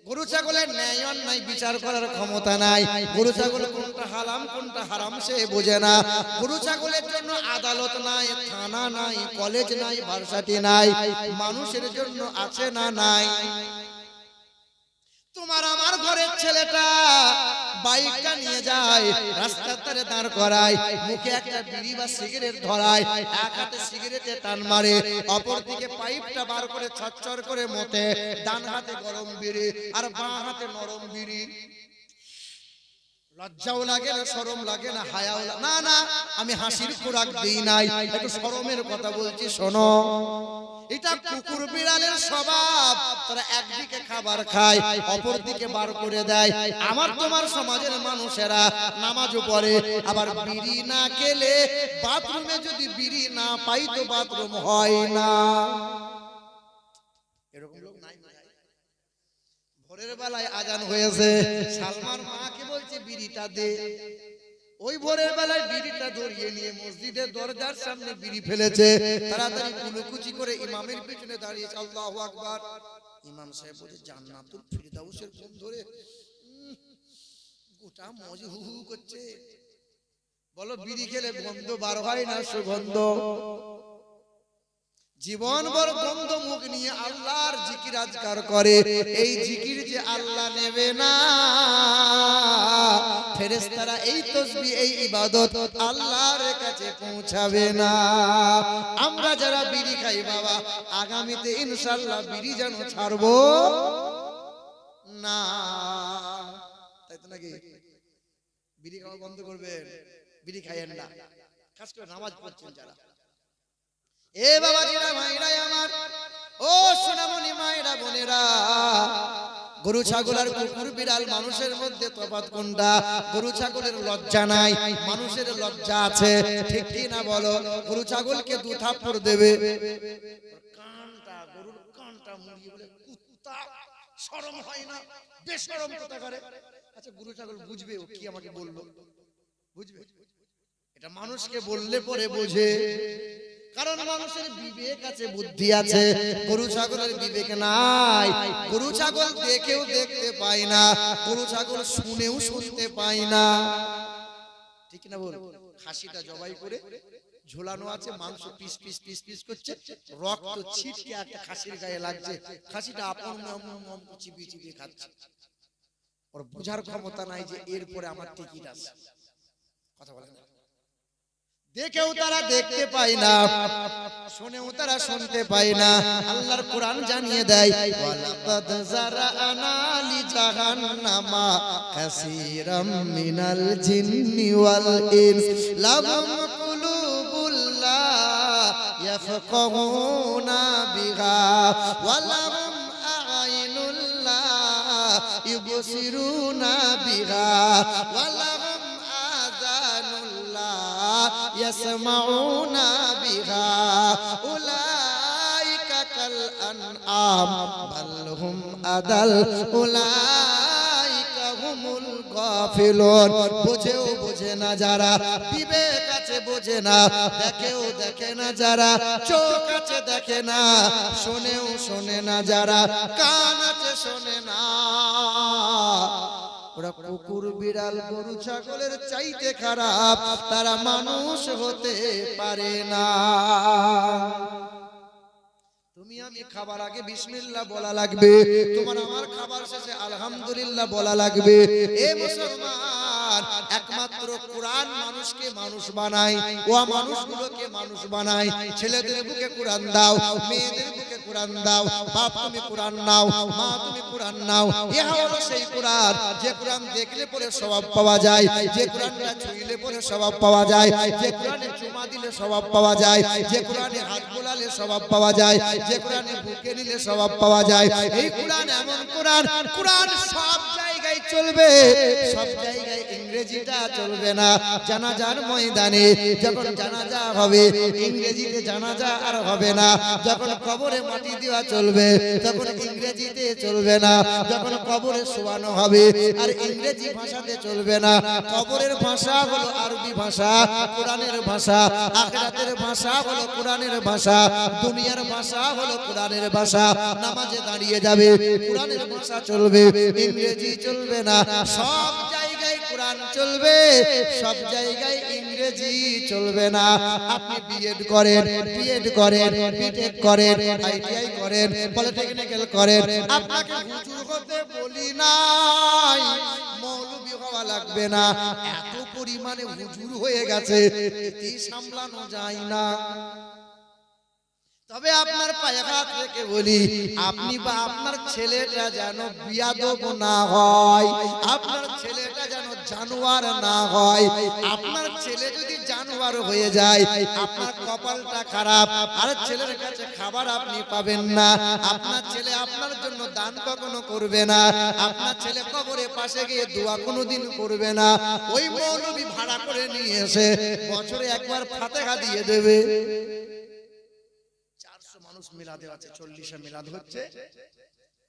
গরু ছাগলের ন্যায় অন্যায় বিচার করার ক্ষমতা নাই। গরু ছাগল কোনটা হালাম কোনটা হারাম সে বোঝে না। গরু ছাগলের জন্য আদালত নাই, থানা নাই, কলেজ নাই, ভার্সিটি নাই। মানুষের জন্য আছে না নাই? তোমার আমার ঘরের ছেলেটা বাইকটা নিয়ে যায়, রাস্তার ধারে দাঁড় করায়, মুখে একটা বিড়ি বা সিগারেট ধরায়, এক হাতে সিগারেটে টান মারে, অপর দিকে পাইপটা বার করে ছচ্ছর করে মতে, ডান হাতে গরম বিড়ি আর বাঁ হাতে নরম বিড়ি। লজ্জাও লাগে না, শরম লাগে না, হায়াও না? না, আমি হাসির খোরাক দিই নাই, একটু শরমের কথা বলছি শোনো। এটা কুকুর বিড়ালের স্বভাব, তারা একদিকে খাবার খায় অপর দিকে বার করে দেয়। আমার তোমার সমাজের মানুষেরা নামাজও পড়ে, আবার বিড়ি না খেলে বাথরুমে যদি বিড়ি না পাই তো বাথরুম হয় না। এরকম লোক নাই? ভোরের বেলায় আজান হয়েছে, সালমান মাকে বলছে বিড়িটা দে। ওই ভোরের বেলায় বিড়িটা ধরিয়ে নিয়ে মসজিদের দরজার সামনে বিড়ি ফেলেছে, তাড়াতাড়ি কুলুকুচি করে ইমামের পিছনে দাঁড়িয়েছে, আল্লাহু আকবার। ইমাম সাহেব বলে জান্নাতুল ফিরদাউসের ফোন ধরে গোটা মজি হু হু করছে। বলো বিড়ি খেলে গন্ধ বার হয় না? সুগন্ধ। জীবন ভর গন্ধ মুখ নিয়ে আল্লাহর জিকির আজকার করে, এই জিকির যে আল্লাহ নেবে না। ফেরেশতারা এই তাসবিহ এই ইবাদত আল্লাহর কাছে পৌঁছাবে না। আমরা যারা বিড়ি খাই বাবা, আগামীতে ইনশাআল্লাহ বিড়ি যেন ছাড়বো না, তাই তো নাকি? বিড়ি খাওয়া বন্ধ করবেন, বিড়ি খাইয়েন না, খাস করে নামাজ পড়ছেন যারা। এ বাবাজিরা ভাইরা আমার, ও সোনামণি মায়েরা বোনেরা, গরু ছাগল আর কুকুর বিড়াল মানুষের মধ্যে তফাৎ কোনটা? গরু ছাগলের লজ্জা নাই, মানুষের লজ্জা আছে, ঠিক কি না বলো? গরু ছাগলকে 2 থাপ্পড় দেবে, কানটা, গরুর কানটা মুড়িয়ে বলে কুত্তা, শরম হয় না? বেশরম কথা করে। আচ্ছা গরু ছাগল বুঝবে ও কি আমাকে বললো? বুঝবে? এটা মানুষকে বললে পরে বোঝে, কারণ মানুষের বিবেক আছে, বুদ্ধি আছে। গরু ছাগলের বিবেক নাই। গরু ছাগল দেখেও দেখতে পায় না, গরু ছাগল শুনেও শুনতে পায় না, ঠিক না বল? খাসিটা জবাই করে ঝোলানো আছে, মাংস পিস পিস পিস পিস করছে, রক্ত ছিটকে একটা খাসির গায়ে লাগছে, খাসিটা আপন মন চিবিয়ে চিবিয়ে খাচ্ছে। ওর বোঝার ক্ষমতা নাই যে এরপরে আমার টিকিট আছে, কথা বলে না। দেখেও তারা দেখতে পায় না, শুনেও তারা শুনতে পায় না। আল্লাহর কোরআন জানিয়ে দেয়, ওয়ালাকাদ যারানা লি জাহান্নামা কাসীরাম মিনাল জিন্নি ওয়াল ইনস লাহুম কুলুবুল লা ইয়াফকাহুনা বিহা ওয়া লাহুম আ'ইনুল লা ইউবসিরুনা বিহা ওয়া লাহুম আযানুল লা ইয়াসমাউনা বিহা উলাইকা কাল আনআম বাল হুম আদাল উলাইকা হুমুল গাফিলুন। বোঝেও বোঝে না যারা, বিবেক আছে বোঝে না, দেখেও দেখে না যারা, চোখ আছে দেখে না, শোনেও শোনে না যারা, কান আছে শোনে না, ওরা কুকুর বিড়াল গরু ছাগলের চাইতে খারাপ, তারা মানুষ হতে পারে না। তুমি আমি খাবার আগে বিসমিল্লাহ বলা লাগবে, তোমার আমার খাবার শেষে আলহামদুলিল্লাহ বলা লাগবে। এ মুসলমান, একমাত্র কোরআন মানুষকে মানুষ বানায়, ও মানুষগুলোকে মানুষ বানায়। ছেলেদের বুকে কোরআন দাও, মেয়েদের বুকে কোরআন দাও, বাপ তুমি কোরআন নাও, মা তুমি কোরআন নাও। ইহা হলো সেই কোরআন, যে কোরআন দেখলে পরে সওয়াব পাওয়া যায়, যে কোরআনটা ছুঁইলে পরে সওয়াব পাওয়া যায়, যে কোরআনে চুমা দিলে সওয়াব পাওয়া যায়, যে কোরআনে হাত বোলালে সওয়াব পাওয়া যায়, যে কোরআনে বুকে নিলে সওয়াব পাওয়া যায়। এই কোরআন এমন কোরআন, কোরআন সব জায়গায় চলবে, সব জায়গায় ইংরেজিটা চলবে না। জানাজার ময়দানে যখন জানাজা হবে, ইংরেজিতে জানাজা আর হবে না। যখন কবরে মাটি দেওয়া চলবে, তখন ইংরেজিতে চলবে না। যখন কবরে শোয়ানো হবে, আর ইংরেজি ভাষাতে চলবে না। কবরের ভাষা হলো আরবি ভাষা, কোরআনের ভাষা। আখিরাতের ভাষা হলো কোরআনের ভাষা, দুনিয়ার ভাষা হলো কোরআনের ভাষা। নামাজে দাঁড়িয়ে যাবে, কোরআনের ভাষা চলবে, ইংরেজি চলবে না। সব জায়গায় কোরআন চলবে, সব জায়গায় ইংরেজি চলবে না। আপনি বিএড করেন, বিএড করেন, বিটেক করেন, আইটিআই করেন, পলিটেকনিক্যাল করেন, আপনাকে হুজুর হতে বলি নাই, মৌলবি হওয়া লাগবে না। এত পরিমাণে হুজুর হয়ে গেছে, এটি সামলানো যায় না। তবে আপনার পায়ে হাত রেখে বলি, আপনি বা আপনার ছেলেটা যেন বিয়াদব না হয়, আপনার ছেলেটা যেন জানোয়ার না হয়। আপনার ছেলে যদি জানোয়ার হয়ে যায়, আপনার কপালটা খারাপ, আর ছেলের কাছে খাবার আপনি পাবেন না। আপনার ছেলে আপনার জন্য দান কখনো করবে না, আপনার ছেলে কবরে পাশে গিয়ে দোয়া কোনোদিন করবে না। ওই মৌলবি ভাড়া করে নিয়ে এসে বছরে একবার ফাতিহা দিয়ে দেবে। মানুষ মিলাদে আছে, 40-এ মিলাদ হচ্ছে,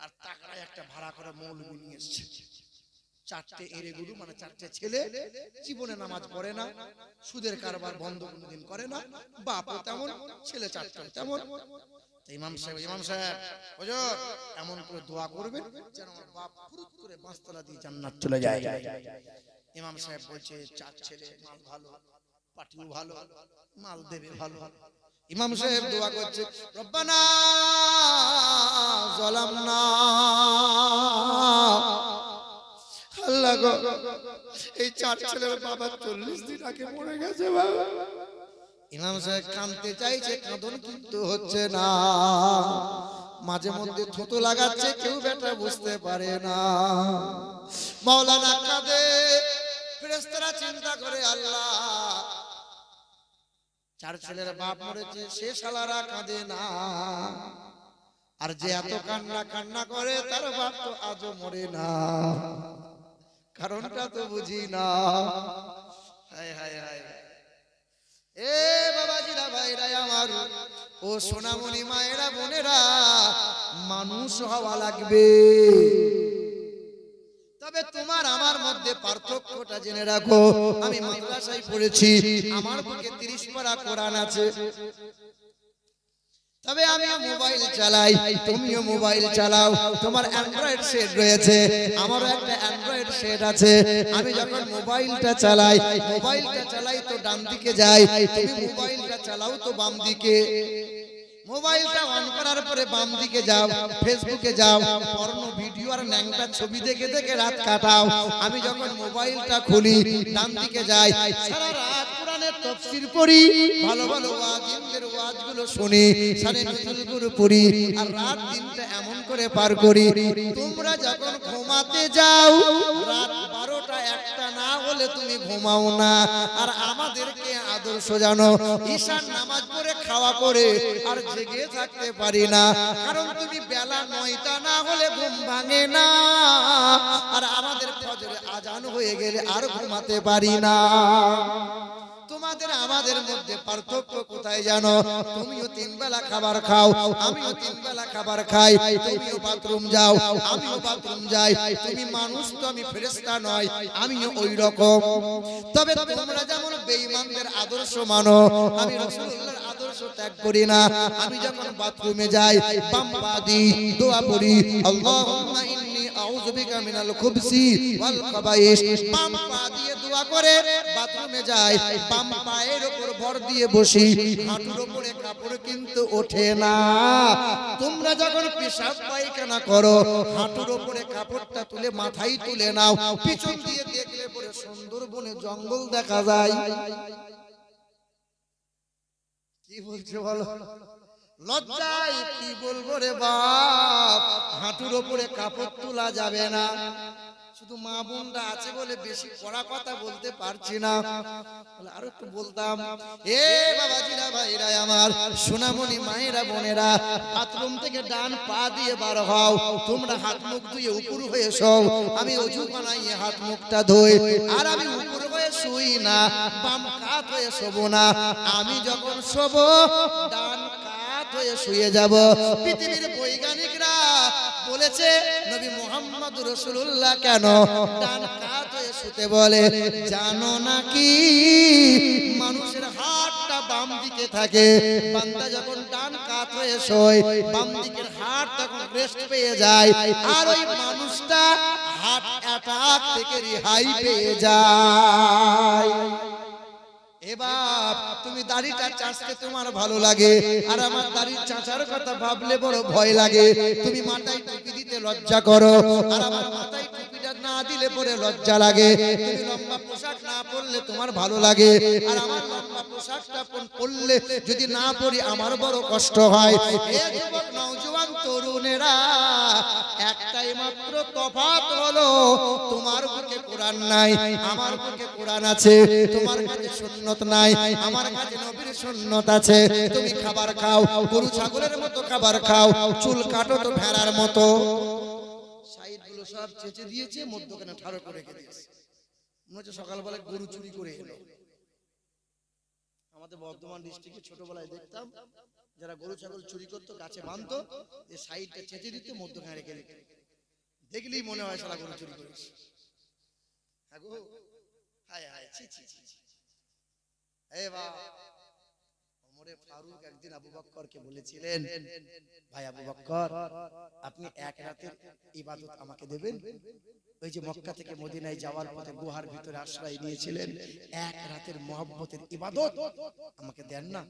আর টাকায় একটা ভাড়া করে মৌলবি নিয়ে এসেছে। 4টে এরে গুরু, মানে 4টে ছেলে, জীবনে নামাজ পড়ে না, সুদের কারবার বন্ধ কোনদিন করে না, বাপও তেমন, ছেলে 4টা তেমন। ইমাম সাহেব হুজুর এমন করে দোয়া করবেন যেন আমার বাপ ফুরুত করে বাঁশতলা দিয়ে জান্নাত চলে যায়। ইমাম সাহেব বলছে 4 ছেলে, মাল ভালো, পাটিও ভালো, মাল দেবে ভালো। ইমাম সাহেব দোয়া করছে, রব্বানা যালামনা, আল্লাহ গো, এই 4 ছেলের বাবা 40 দিন আগে মরে গেছে বাবা। ইমাম সাহেব কাঁদতে চাইছে, কাঁদন কিন্তু হচ্ছে না। মাঝে মধ্যে থুতু লাগাচ্ছে, কেউ বেটা বুঝতে পারে না। মাওলানা কাঁদে, ফেরেশতারা চিন্তা করে, আল্লাহ 4 ছেলের বাপ মরেছে, সে শালারা কাঁদে না, আর যে এত কান্না করে তার বাপ তো আজও মরে না। কারণটা তো বুঝি না। হায় হায় হায়। এ বাবাজিরা, ভাইরা আমার, ও সোনামণি মায়েরা বোনেরা, মানুষ হওয়া লাগবে। তবে তোমার আমার মধ্যে পার্থক্যটা জেনে রাখো। আমি মাদ্রাসায় পড়েছি, আমার বুকে 30 পারা কোরআন আছে। তবে আমি মোবাইল চালাই, তুমিও মোবাইল চালাও, তোমার অ্যান্ড্রয়েড সেট রয়েছে, আমারও একটা অ্যান্ড্রয়েড সেট আছে। আমি যখন মোবাইলটা চালাই তো ডান দিকে যাই, তুমি মোবাইলটা চালাও তো বাম দিকে। মোবাইলটা অন করার পরে বাম দিকে যাও, ফেসবুকে যাও, পর্নো ভিডিও আর ন্যাংটা ছবি দেখে দেখে রাত কাটাও। আমি যখন মোবাইলটা খুলি, ডান দিকে যাই, সারা রাত কোরআনের তাফসীর পড়ি, ভালো ভালো ওয়াজিনদের ওয়াজগুলো শুনি, সানে নজরুলগুলো পড়ি, আর রাত দিনটা এমন করে পার করি। তোমরা যখন ঘুমাতে যাও, রাত 12টা 1টা না হলে তুমি ঘুমাও না। আর আমাদেরকে আদর্শ জানো, ঈশার নামাজ পড়ে খাওয়া করে আর জেগে থাকতে পারি না, কারণ তুমি বেলা 9টা না হলে ঘুম ভাঙে না। আর আমাদের ফজরে আজান হয়ে গেলে আর ঘুমাতে পারি না। তোমার তোমাদের আমাদের মধ্যে পার্থক্য কোথায় জানো? তুমিও 3 বেলা খাবার খাও, আমিও 3 বেলা খাবার খাই। তুমিও বাথরুম যাও, আমিও বাথরুম যাই। তুমি মানুষ তো, আমি ফেরেশতা নয়, আমিও ওই রকম। তবে তোমরা যেমন বেঈমানদের আদর্শ মানো, আমি রাসূলুল্লাহর আদর্শ ত্যাগ করি না। আমি যখন বাথরুমে যাই বাম পা দিয়ে দোয়া পড়ি, আল্লাহুম্মা ইন্নী আউযু বিকা মিনাল খুবসি ওয়াল খাবাইস। বাম পা দিয়ে দোয়া করে বাথরুমে যাই, বাম পায়ের উপর ভর দিয়ে বসি, হাঁটুর উপরে কাপড় কিন্তু ওঠে না। তোমরা যখন পেশাব পায়খানা করো, হাঁটুর উপরে কাপড়টা তুলে মাথায় তুলে নাও, পিছন দিয়ে দেখলে পরে সুন্দরবনে জঙ্গল দেখা যায়। কি বলছো বলো? লজ্জায় কি বলবো রে বাপ, হাঁটুর উপরে কাপড় তোলা যাবে না। শুধু মা বোনরা আছে বলে বেশি কড়া কথা বলতে পারছি না, আরো একটু বলতাম। এ বাবাজিরা, ভাইরা আমার, সোনামণি মায়েরা, বোনেরা, বাথরুম থেকে ডান পা দিয়ে বার হও। তোমরা হাত মুখ ধুয়ে উপর হয়ে শোও, আমি ওযু বানাইয়ে হাত মুখটা ধুই। আর আমি উপর হয়ে শুই না, বাম কাত হয়ে শোবো না। আমি যখন শোবো ডান কাত হয়ে শুয়ে যাব। পৃথিবীর বৈজ্ঞানিকরা বলেছে নবী মুহাম্মদ রাসূলুল্লাহ কেন ডান কাত হয়ে শুতে বলে জানো নাকি? মানুষের হাতটা বাম দিকে থাকে, বান্দা যখন ডান কাত হয়ে শোয় বাম দিকের হাত তখন রেস্ট পেয়ে যায়, আর ওই মানুষটা হার্ট অ্যাটাক থেকে রেহাই পেয়ে যায়। এবার তুমি দাড়িটা চাঁচতে তোমার ভালো লাগে, আর আমার দাড়ির চাঁচার কথা ভাবলে বড় ভয় লাগে। তুমি মাথায় টুপি দিতে লজ্জা করো, আর আমার মাথায় টুপিটা না দিলে পরে লজ্জা লাগে। তুমি লম্বা পোশাক না পরলে তোমার ভালো লাগে, আর আমার লম্বা পোশাকটা পরলে যদি না পরি আমার বড় কষ্ট হয়। এ যুবক নওজোয়ান তরুণেরা, একটাই মাত্র তফাৎ হলো তোমার বুকে কোরআন নাই, আমার বুকে কোরআন আছে। তোমার কাছে সুন্নাত নাই, আমার কাছে নবীর সুন্নাত আছে। তুমি খাবার খাও গরু ছাগলের মতো খাবার খাও, চুল কাটো তো ভেড়ার মতো। সাইড গুলো সব চেঁচে দিয়েছে, মধ্যখানে ঠাড়ো করে রেখে দিয়েছে, মনে হচ্ছে সকালবেলা গরু চুরি করে এলো। আমাদের বর্ধমান ডিস্ট্রিক্টে ছোটবেলায় দেখতাম যারা গরু ছাগল চুরি করতো গাছে বাঁধতো, এই সাইডটা চেঁচে দিত, মধ্যখানে রেখে দিত। দেখলেই মনে হয় শালা গরু চুরি করেছে। আগো হায় হায়, ছি ছি ছি। এ বাবা, ওমরে ফারুক একদিন আবু বকরকে বলেছিলেন, ভাই আবু বকর, আপনি এক রাতের ইবাদত আমাকে দেবেন? ওই যে মক্কা থেকে মদিনায় যাওয়ার পথে গুহার ভিতরে আশ্রয় নিয়েছিলেন, এক রাতের মহব্বতের ইবাদত আমাকে দেন না?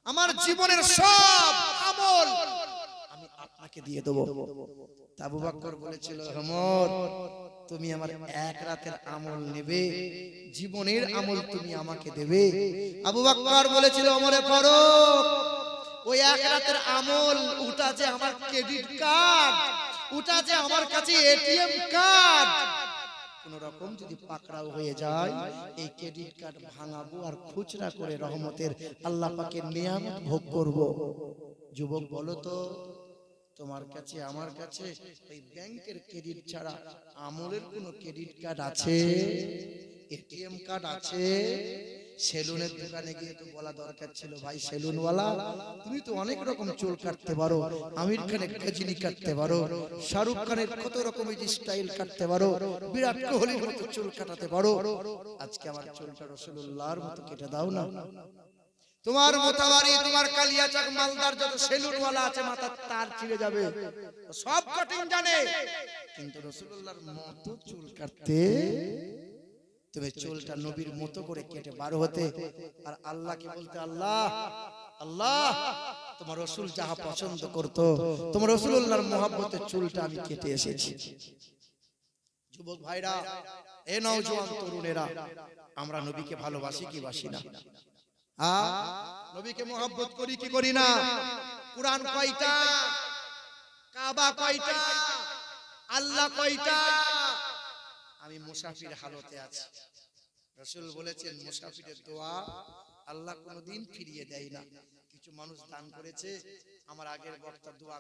আমার জীবনের সব আমল আমি আপনাকে দিয়ে দেব। আবু বকর বলেছিল, ওমর, তুমি আমার এক রাতের আমল নেবে, জীবনের আমল তুমি আমাকে দেবে? আবু বকর বলেছিল, ওমরে ফারুক, ওই এক রাতের আমল ওটা যে আমার ক্রেডিট কার্ড, ওটা যে আমার কাছে এটিএম কার্ড। কোন রকম যদি পাকড়াও হয়ে যায়, এই ক্রেডিট কার্ড ভাঙাবো আর খুচরা করে রহমতের আল্লাহ পাকের নিয়ামত ভোগ করব। যুবক বলো তো, তোমার কাছে আমার কাছে ওই ব্যাংকের ক্রেডিট ছাড়া আমলের কোন ক্রেডিট কার্ড আছে? এটিএম কার্ড আছে? সেলুনের দোকানে গিয়ে তো বলা দরকার ছিল, ভাই সেলুনওয়ালা, তুমি তো অনেক রকম চুল কাটতে পারো, আমির খানের গজনি কাটতে পারো, শাহরুখ খানের কত রকমের স্টাইল কাটতে পারো, বিরাট কোহলির মতো চুল কাটাতে পারো, আজকে আমার চুলটা রাসূলুল্লাহর মতো কেটে দাও না। তোমার মোতাবাড়ি, তোমার কালিয়াচক, মালদার যত সেলুনওয়ালা আছে মাথার তার ছিঁড়ে যাবে, সব কাটিং জানে, কিন্তু রাসূলুল্লাহর মতো চুল কাটতে তুমি চুলটা নবীর মতো করে কেটে বার হতে, আর আল্লাহকে বলতে, আল্লাহ আল্লাহ, তোমার রাসূল যাহা পছন্দ করত, তোমার রাসূলুল্লাহর মহব্বতের চুলটা আমি কেটে এসেছি। যুবক ভাইরা, এ নওজোয়ান তরুণেরা, আমরা নবীকে ভালোবাসি কি বাসি না? নবীকে মহব্বত করি কি করি না? কুরআন কয়টা? কাবা কয়টা? আল্লাহ কয়টা? আমি মুসাফির হালতে আছি। রাসূল বলেছেন, মুসাফিরের দোয়া আল্লাহ কোনোদিন ফিরিয়ে দেয় না। কিছু মানুষ দান করেছে, আমার আগের বক্তা দোয়া